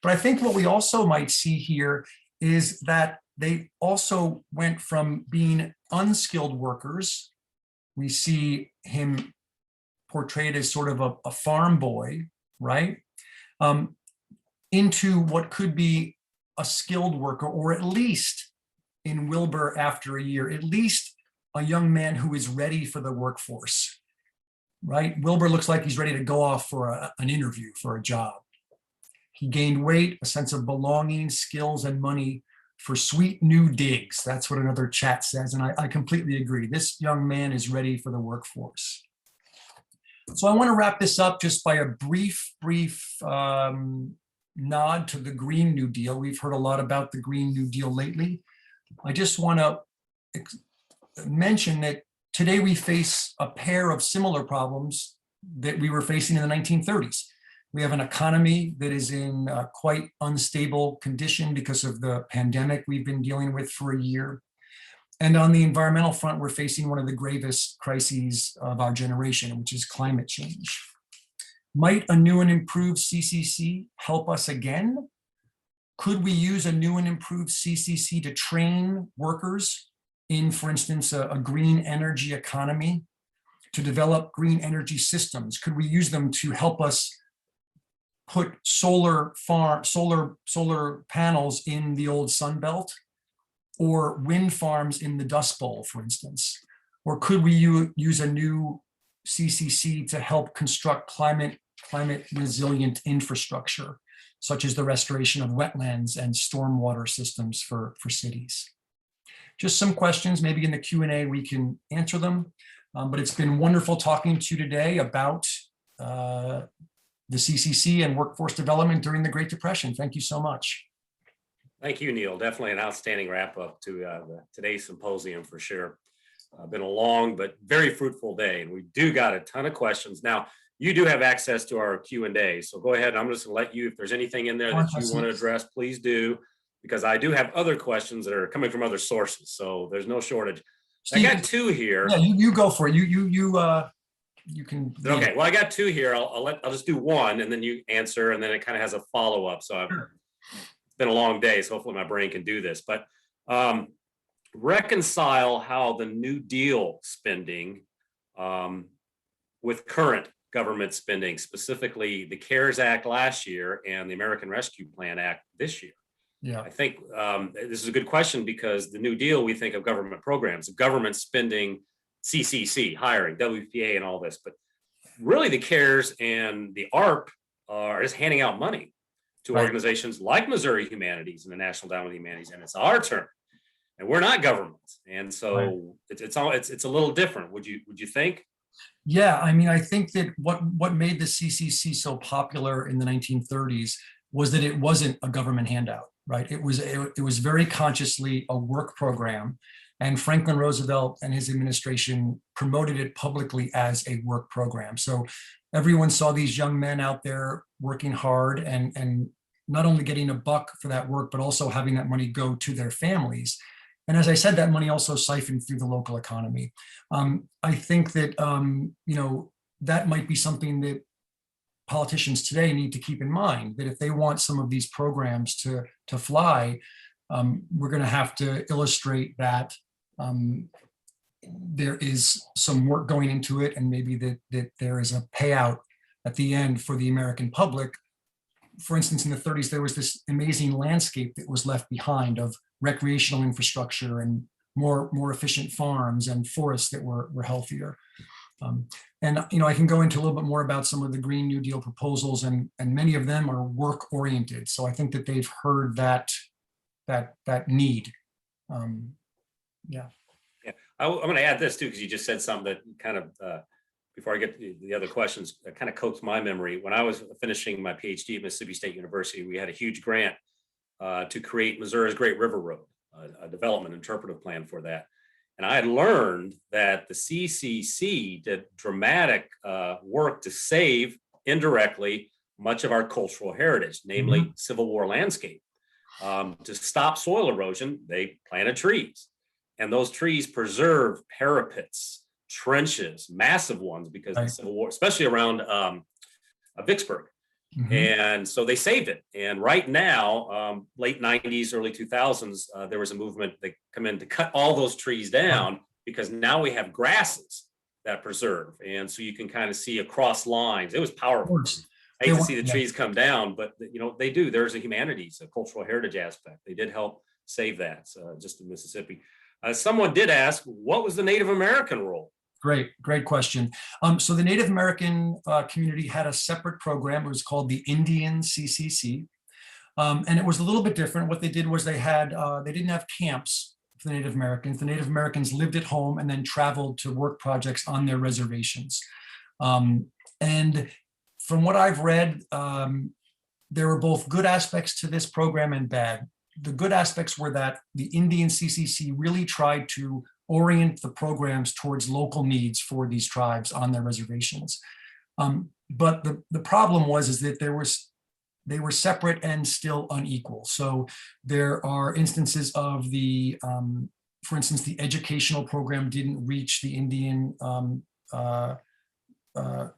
But I think what we also might see here is that they also went from being unskilled workers. We see him portrayed as sort of a farm boy, right? Into what could be a skilled worker, or at least in Wilbur after a year, at least a young man who is ready for the workforce, right? Wilbur looks like he's ready to go off for an interview for a job. He gained weight, a sense of belonging, skills, and money for sweet new digs. That's what another chat says, and I completely agree. This young man is ready for the workforce. So I want to wrap this up just by a brief nod to the Green New Deal. We've heard a lot about the Green New Deal lately. I just want to mention that today we face a pair of similar problems that we were facing in the 1930s. We have an economy that is in quite unstable condition because of the pandemic we've been dealing with for a year. And on the environmental front, we're facing one of the gravest crises of our generation, which is climate change. Might a new and improved CCC help us again? Could we use a new and improved CCC to train workers in, for instance, a green energy economy, to develop green energy systems? Could we use them to help us put solar panels in the old Sun Belt, or wind farms in the Dust Bowl, for instance? Or could we use a new CCC to help construct climate resilient infrastructure, such as the restoration of wetlands and stormwater systems for cities? Just some questions, maybe in the Q&A we can answer them, but it's been wonderful talking to you today about the CCC and workforce development during the Great Depression. Thank you so much. Thank you, Neil. Definitely an outstanding wrap up to today's symposium for sure. Been a long but very fruitful day, and we do got a ton of questions. Now, you do have access to our Q&A, so go ahead. I'm just gonna let you, if there's anything in there that you want to address, please do, because I do have other questions that are coming from other sources, so there's no shortage. Steve, I got two here. Yeah, you go for it. You can. Okay, well, I got two here. I'll just do one, and then you answer, and then it kind of has a follow-up. So it's been a long day, so hopefully my brain can do this. But reconcile how the New Deal spending with current government spending, specifically the CARES Act last year and the American Rescue Plan Act this year. Yeah, I think this is a good question, because the New Deal, we think of government programs, government spending, CCC, hiring, WPA, and all this. But really the CARES and the ARP are just handing out money to organizations like Missouri Humanities and the National Endowment of Humanities, and it's our turn, and we're not government, and so it's a little different. Would you think? Yeah, I mean, I think that what made the CCC so popular in the 1930s was that it wasn't a government handout, right? It was very consciously a work program, and Franklin Roosevelt and his administration promoted it publicly as a work program. So everyone saw these young men out there working hard and not only getting a buck for that work, but also having that money go to their families. And as I said, that money also siphoned through the local economy. I think that, that might be something that politicians today need to keep in mind, that if they want some of these programs to fly, we're going to have to illustrate that there is some work going into it, and maybe that there is a payout at the end for the American public. For instance, in the 30s, there was this amazing landscape that was left behind of recreational infrastructure and more efficient farms and forests that were healthier. And I can go into a little bit more about some of the Green New Deal proposals, and many of them are work oriented. So I think that they've heard that need. Yeah. I'm going to add this too, because you just said something that kind of, before I get to the other questions, kind of coaxed my memory. When I was finishing my PhD at Mississippi State University, we had a huge grant to create Missouri's Great River Road, a development interpretive plan for that. And I had learned that the CCC did dramatic work to save indirectly much of our cultural heritage, namely Civil War landscape. To stop soil erosion, they planted trees. And those trees preserve parapets, trenches, massive ones, because the Civil War, especially around Vicksburg. And so they saved it. And right now, late 90s, early 2000s, there was a movement that come in to cut all those trees down, because now we have grasses that preserve. And so you can kind of see across lines. It was powerful. I hate to see the trees come down, but they do. There's a humanities, a cultural heritage aspect. They did help save that, just in Mississippi. Someone did ask, what was the Native American role? Great question. So the Native American community had a separate program. It was called the Indian CCC. And it was a little bit different. What they did was they didn't have camps for the Native Americans. The Native Americans lived at home and then traveled to work projects on their reservations. And from what I've read, there were both good aspects to this program and bad. The good aspects were that the Indian CCC really tried to orient the programs towards local needs for these tribes on their reservations. But the problem is that they were separate and still unequal. So there are instances of for instance, the educational program didn't reach the Indian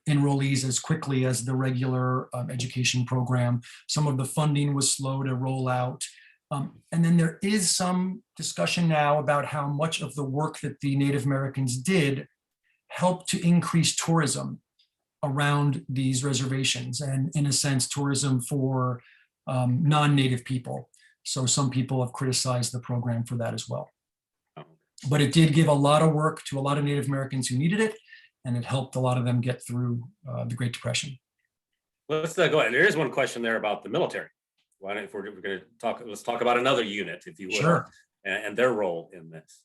enrollees as quickly as the regular education program. Some of the funding was slow to roll out. And then there is some discussion now about how much of the work that the Native Americans did helped to increase tourism around these reservations, and in a sense, tourism for non-Native people. So some people have criticized the program for that as well. But it did give a lot of work to a lot of Native Americans who needed it, and it helped a lot of them get through the Great Depression. Let's go ahead. There is one question there about the military. Why don't, if we're going to talk, let's talk about another unit, if you will, Sure. and their role in this.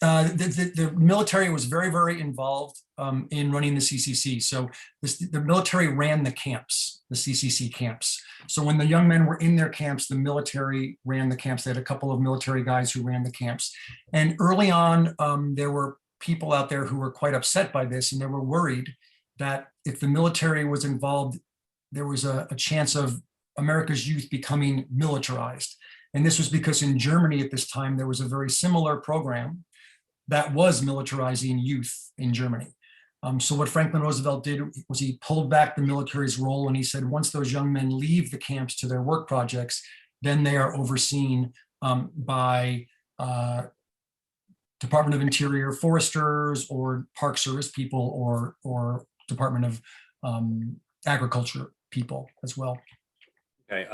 The military was very, very involved in running the CCC. So the military ran the camps, the CCC camps. So when the young men were in their camps, the military ran the camps. They had a couple of military guys who ran the camps. And early on, there were people out there who were quite upset by this, and they were worried that if the military was involved, there was a chance of America's youth becoming militarized. And this was because in Germany at this time, there was a very similar program that was militarizing youth in Germany. So what Franklin Roosevelt did was he pulled back the military's role, and he said, once those young men leave the camps to their work projects, then they are overseen by Department of Interior foresters or Park Service people or Department of Agriculture people as well. Okay.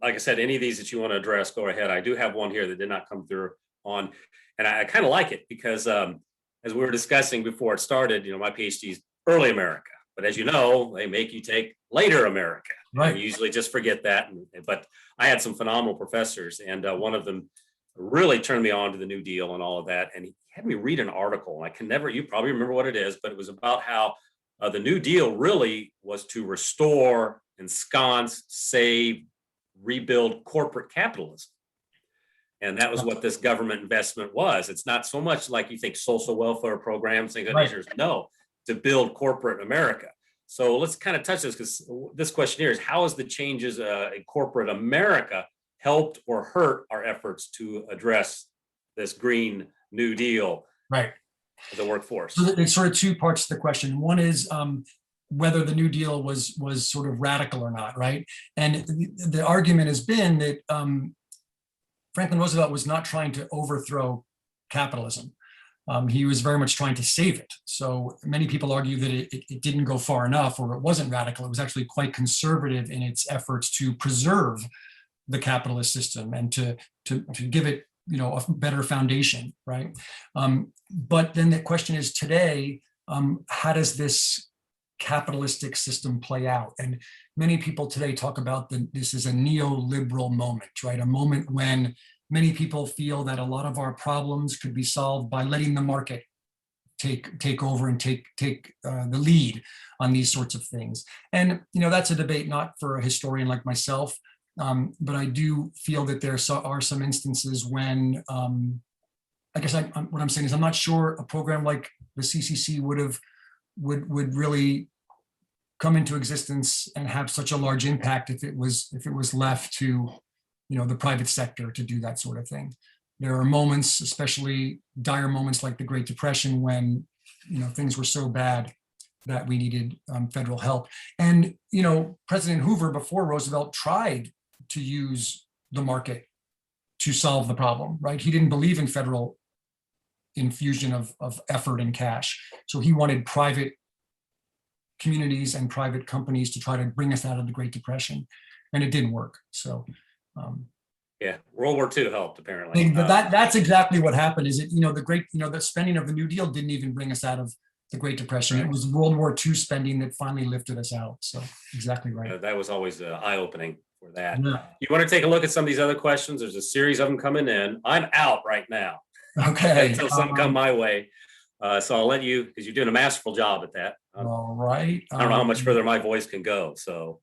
Like I said, any of these that you want to address, go ahead. I do have one here that did not come through on, and I kind of like it because as we were discussing before it started, my PhD is early America, but as you know, they make you take later America. Right. You usually just forget that. But I had some phenomenal professors, and one of them really turned me on to the New Deal and all of that. And he had me read an article, and you probably remember what it is, but it was about how the New Deal really was to restore, ensconce, save, rebuild corporate capitalism. And that was what this government investment was. It's not so much like you think social welfare programs, things of that nature. No, to build corporate America. So let's kind of touch this, because this question here is, how has the changes in corporate America helped or hurt our efforts to address this Green New Deal, Right. the workforce? So it's sort of two parts to the question. One is whether the New Deal was sort of radical or not, right? And the argument has been that Franklin Roosevelt was not trying to overthrow capitalism. He was very much trying to save it. So many people argue that it didn't go far enough, or it wasn't radical. It was actually quite conservative in its efforts to preserve the capitalist system and to give it, you know, a better foundation, right? But then the question is today, how does this capitalistic system play out? And many people today talk about this is a neoliberal moment, right? A moment when many people feel that a lot of our problems could be solved by letting the market take over and take the lead on these sorts of things. And you know, that's a debate not for a historian like myself, but I do feel that there are some instances when, I guess what I'm saying is I'm not sure a program like the CCC would really come into existence and have such a large impact if it was left to, you know, the private sector to do that sort of thing. There are moments, especially dire moments like the Great Depression, when, you know, things were so bad that we needed federal help. And, you know, President Hoover before Roosevelt tried to use the market to solve the problem, right? He didn't believe in federal infusion of effort and cash. So he wanted private communities and private companies to try to bring us out of the Great Depression, and it didn't work. So yeah, World War II helped apparently. That's exactly what happened. Is it, you know, the spending of the New Deal didn't even bring us out of the Great Depression. Right. It was World War II spending that finally lifted us out. So exactly right. That was always eye-opening for that. Yeah. You want to take a look at some of these other questions? There's a series of them coming in. I'm out right now. Okay. Until some come my way. So I'll let you, because you're doing a masterful job at that. All right. I don't know how much further my voice can go. So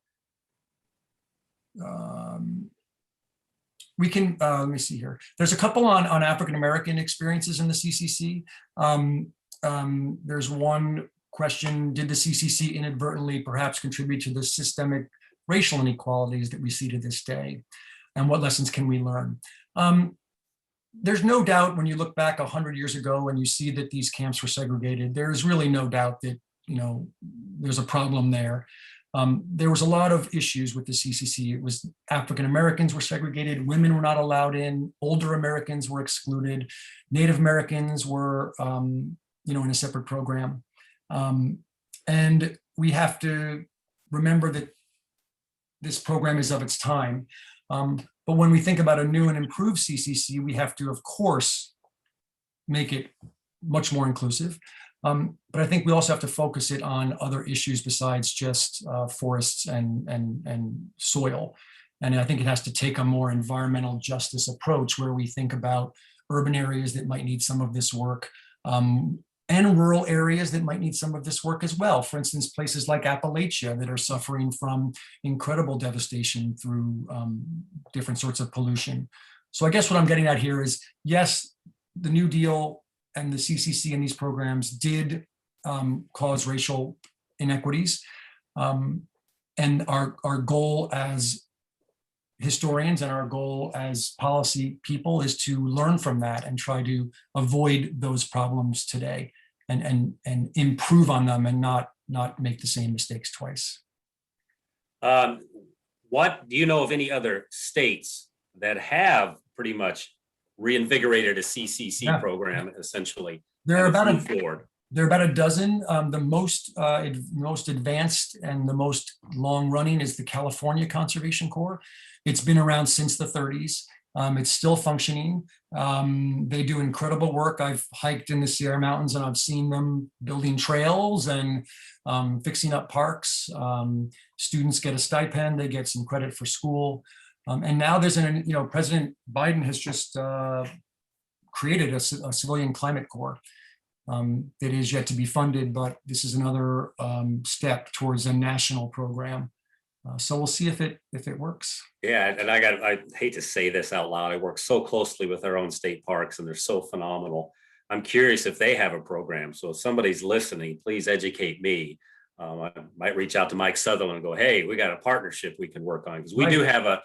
we can, let me see here. There's a couple on African-American experiences in the CCC. There's one question, did the CCC inadvertently perhaps contribute to the systemic racial inequalities that we see to this day? And what lessons can we learn? There's no doubt when you look back 100 years ago and you see that these camps were segregated, there's really no doubt that, you know, there's a problem there. There was a lot of issues with the CCC. It was African Americans were segregated, women were not allowed in, older Americans were excluded, Native Americans were, you know, in a separate program. And we have to remember that this program is of its time. But when we think about a new and improved CCC, we have to, of course, make it much more inclusive. But I think we also have to focus it on other issues besides just forests and soil. And I think it has to take a more environmental justice approach where we think about urban areas that might need some of this work, and rural areas that might need some of this work as well. For instance, places like Appalachia that are suffering from incredible devastation through different sorts of pollution. So I guess what I'm getting at here is, yes, the New Deal and the CCC and these programs did cause racial inequities. And our goal as historians and our goal as policy people is to learn from that and try to avoid those problems today and improve on them and not make the same mistakes twice. What do you know of any other states that have pretty much reinvigorated a CCC program essentially? There are about a dozen. The most advanced and the most long running is the California Conservation Corps. It's been around since the 30s. It's still functioning. They do incredible work. I've hiked in the Sierra Mountains and I've seen them building trails and fixing up parks. Students get a stipend, they get some credit for school. And now there's President Biden has just created a civilian climate corps that is yet to be funded, but this is another step towards a national program. So we'll see if it works. Yeah, and I hate to say this out loud. I work so closely with our own state parks, and they're so phenomenal. I'm curious if they have a program. So if somebody's listening, please educate me I might reach out to Mike Sutherland and go, hey, we got a partnership we can work on, because we Right. do have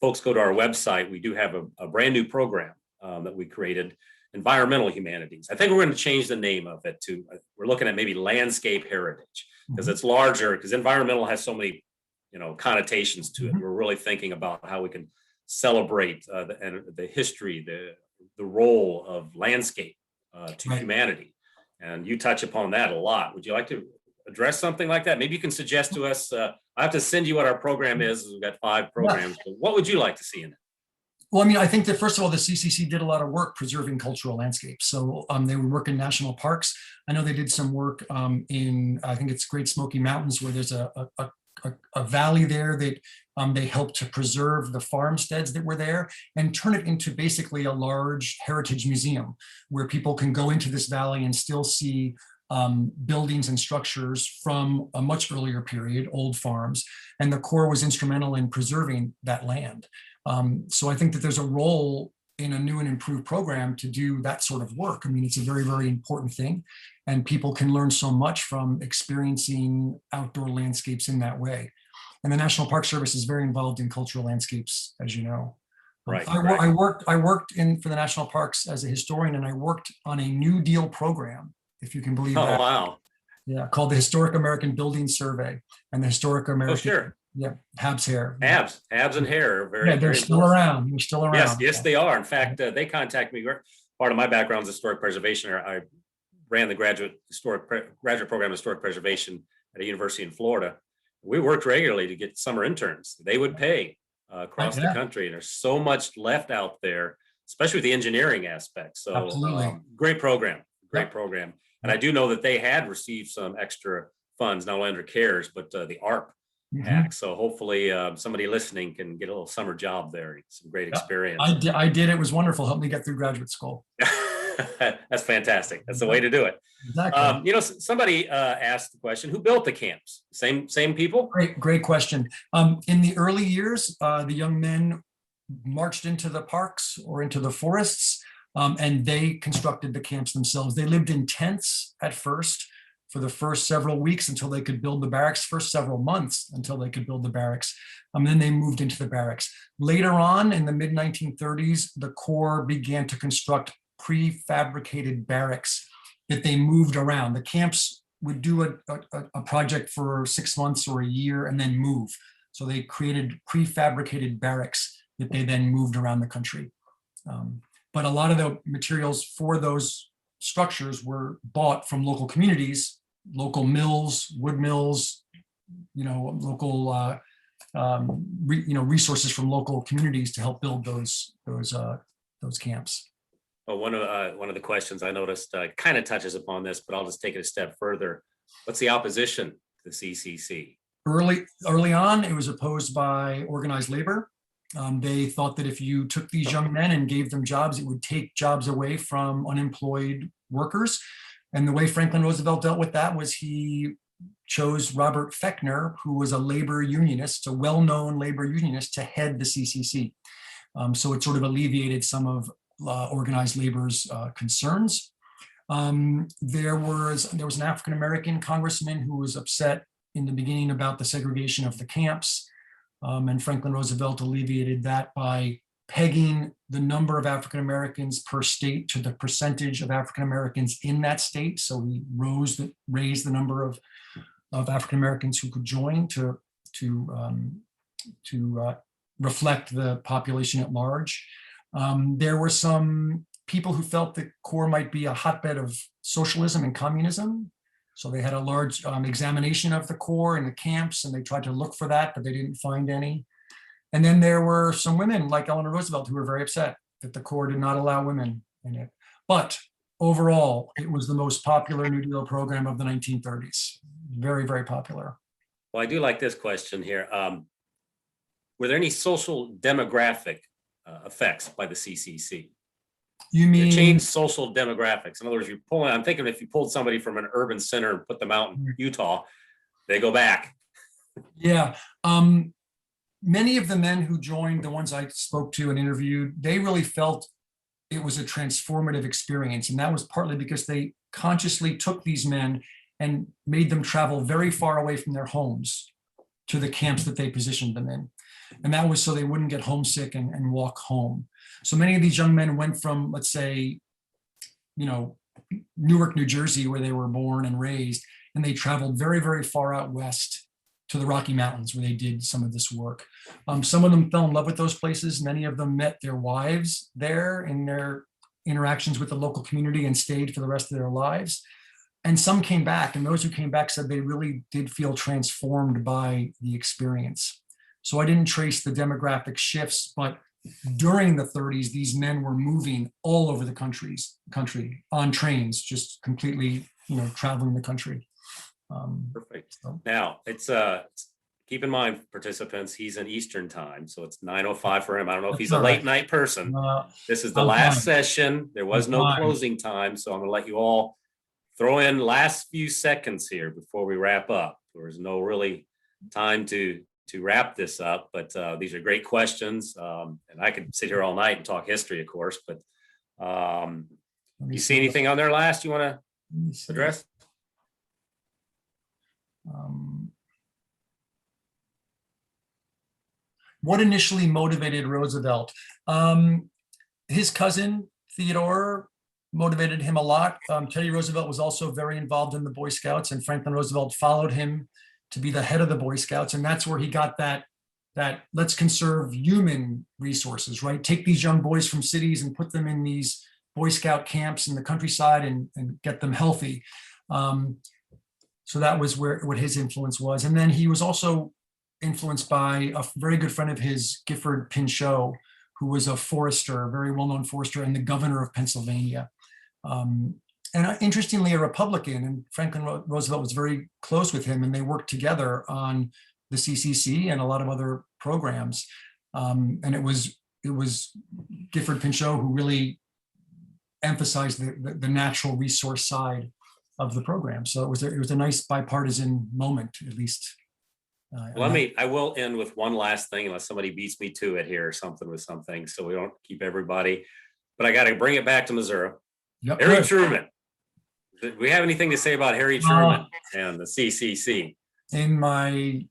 folks go to our website, we do have a brand new program that we created, Environmental Humanities. I think we're going to change the name of it to, we're looking at maybe Landscape Heritage, because it's larger, because environmental has so many, connotations to it. We're really thinking about how we can celebrate the history, the role of landscape to Right. humanity. And you touch upon that a lot. Would you like to address something like that? Maybe you can suggest to us, I have to send you what our program is. We've got 5 programs, but what would you like to see in it? Well, I mean, I think that first of all, the CCC did a lot of work preserving cultural landscapes. So they would work in national parks. I know they did some work in, I think it's Great Smoky Mountains, where there's a valley there that they helped to preserve the farmsteads that were there and turn it into basically a large heritage museum where people can go into this valley and still see buildings and structures from a much earlier period, old farms. And the Corps was instrumental in preserving that land. So I think that there's a role in a new and improved program to do that sort of work. I mean, it's a very, very important thing, and people can learn so much from experiencing outdoor landscapes in that way. And the National Park Service is very involved in cultural landscapes, as you know. Right. I worked for the national parks as a historian, and I worked on a New Deal program, if you can believe Oh, that. wow. Yeah, called the Historic American Building Survey and the Historic American. Oh, sure. Yeah, Habs Hair. Habs and hair are very, Yeah, they're very still important. around. They're still around. Yes, they are. In fact, they contact me. Part of my background is historic preservation. I ran the graduate program in historic preservation at a university in Florida. We worked regularly to get summer interns. They would pay across the country, and there's so much left out there, especially with the engineering aspect. So great program. And I do know that they had received some extra funds, not only under CARES, but the ARP Act. So hopefully somebody listening can get a little summer job there. Some great experience. I did. It was wonderful. Helped me get through graduate school. That's fantastic. That's the way to do it. Exactly. Somebody asked the question, who built the camps? Same people? Great question. In the early years, the young men marched into the parks or into the forests, and they constructed the camps themselves. They lived in tents at first for the first several weeks until they could build the barracks, first several months until they could build the barracks. Then they moved into the barracks. Later on in the mid-1930s, the Corps began to construct prefabricated barracks that they moved around. The camps would do a project for 6 months or a year and then move. So they created prefabricated barracks that they then moved around the country. But a lot of the materials for those structures were bought from local communities, local mills, wood mills, local resources from local communities to help build those camps. Well, one of the questions I noticed kind of touches upon this, but I'll just take it a step further. What's the opposition to the CCC? Early on, it was opposed by organized labor. They thought that if you took these young men and gave them jobs, it would take jobs away from unemployed workers. And the way Franklin Roosevelt dealt with that was he chose Robert Fechner, who was a labor unionist, a well-known labor unionist, to head the CCC. So it sort of alleviated some of organized labor's concerns. There was an African-American congressman who was upset in the beginning about the segregation of the camps. And Franklin Roosevelt alleviated that by pegging the number of African-Americans per state to the percentage of African-Americans in that state. So he raised the number of African-Americans who could join to reflect the population at large. There were some people who felt the Corps might be a hotbed of socialism and communism. So they had a large examination of the Corps and the camps, and they tried to look for that, but they didn't find any. And then there were some women like Eleanor Roosevelt who were very upset that the Corps did not allow women in it. But overall, it was the most popular New Deal program of the 1930s. Very, very popular. Well, I do like this question here. Were there any social demographic effects by the CCC? You mean change social demographics? In other words, I'm thinking if you pulled somebody from an urban center and put them out in Utah, they go back. Yeah. Many of the men who joined, the ones I spoke to and interviewed, they really felt it was a transformative experience. And that was partly because they consciously took these men and made them travel very far away from their homes to the camps that they positioned them in. And that was so they wouldn't get homesick and walk home. So many of these young men went from, let's say, Newark, New Jersey, where they were born and raised, and they traveled very, very far out west to the Rocky Mountains, where they did some of this work. Some of them fell in love with those places. Many of them met their wives there in their interactions with the local community and stayed for the rest of their lives. And some came back, and those who came back said they really did feel transformed by the experience. So I didn't trace the demographic shifts, but during the 30s, these men were moving all over the country on trains, just completely, traveling the country. Perfect. So. Now, it's keep in mind, participants, he's in Eastern time, so it's 9:05 for him. I don't know if he's a late night person. This is the last session. There was no closing time, so I'm going to let you all throw in last few seconds here before we wrap up. There's no really time to wrap this up, but these are great questions, and I could sit here all night and talk history, of course. But you see anything on there last you want to address? What initially motivated Roosevelt? His cousin Theodore motivated him a lot. Teddy Roosevelt was also very involved in the Boy Scouts, and Franklin Roosevelt followed him to be the head of the Boy Scouts. And that's where he got that let's conserve human resources, right? Take these young boys from cities and put them in these Boy Scout camps in the countryside and get them healthy. So that was what his influence was. And then he was also influenced by a very good friend of his, Gifford Pinchot, who was a forester, a very well-known forester, and the governor of Pennsylvania. And interestingly, a Republican, and Franklin Roosevelt was very close with him, and they worked together on the CCC and a lot of other programs. And it was Gifford Pinchot who really emphasized the natural resource side of the program. So it was a nice bipartisan moment, at least. I will end with one last thing, unless somebody beats me to it here or something with something, so we don't keep everybody. But I got to bring it back to Missouri. Yep. Harry Truman. Do we have anything to say about Harry Truman and the CCC? In my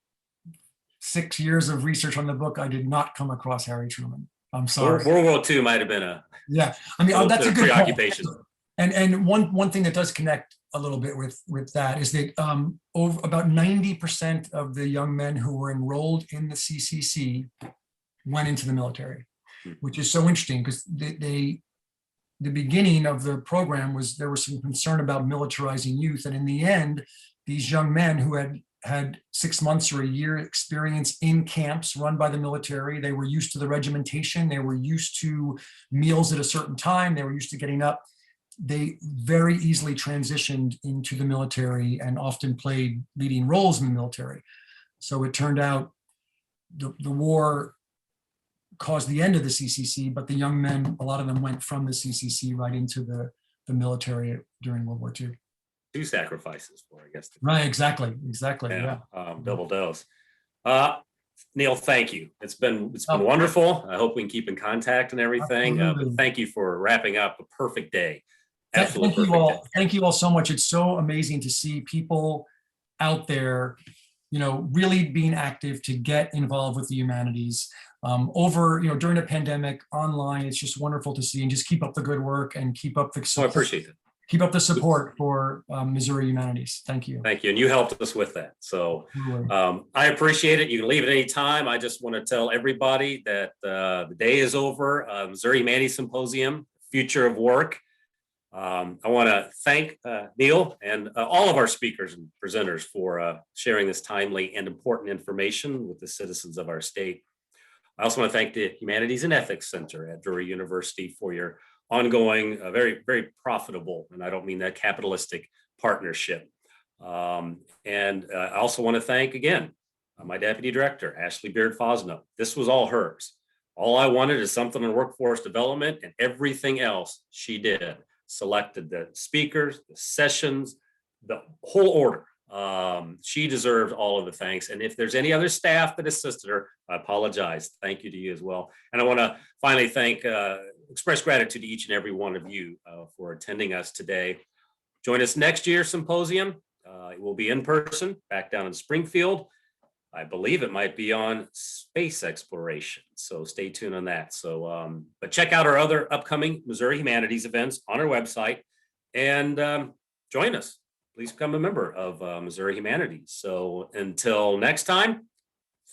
6 years of research on the book, I did not come across Harry Truman. I'm sorry. World War II might have been a that's a good preoccupation. Point. And one thing that does connect a little bit with that is that about 90% of the young men who were enrolled in the CCC went into the military, which is so interesting because the beginning of the program there was some concern about militarizing youth, and in the end, these young men who had 6 months or a year experience in camps run by the military, they were used to the regimentation, they were used to meals at a certain time, they were used to getting up. They very easily transitioned into the military and often played leading roles in the military. So it turned out the war caused the end of the CCC, but the young men, a lot of them went from the CCC right into the military during World War II. 2 sacrifices for, I guess. Right, exactly. Yeah. Double dose. Neil, thank you. It's been wonderful. I hope we can keep in contact and everything. But thank you for wrapping up a perfect day. Absolutely. Thank you all so much. It's so amazing to see people out there, really being active to get involved with the humanities. During a pandemic, online, it's just wonderful to see, and just keep up the good work and keep up the support. I appreciate it. Keep up the support for Missouri Humanities. Thank you. Thank you. And you helped us with that. So I appreciate it. You can leave at any time. I just want to tell everybody that the day is over. Missouri Humanities Symposium, Future of Work. I want to thank Neil and all of our speakers and presenters for sharing this timely and important information with the citizens of our state. I also want to thank the Humanities and Ethics Center at Drury University for your ongoing, very, very profitable, and I don't mean that capitalistic, partnership. And I also want to thank again my deputy director, Ashley Beard-Fosno. This was all hers. All I wanted is something in workforce development, and everything else she did. Selected the speakers, the sessions, the whole order. She deserved all of the thanks. And if there's any other staff that assisted her, I apologize. Thank you to you as well. And I want to finally express gratitude to each and every one of you for attending us today. Join us next year's symposium. It will be in person back down in Springfield. I believe it might be on space exploration. So stay tuned on that. So, but check out our other upcoming Missouri Humanities events on our website and join us. Please become a member of Missouri Humanities. So until next time,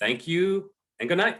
thank you and good night.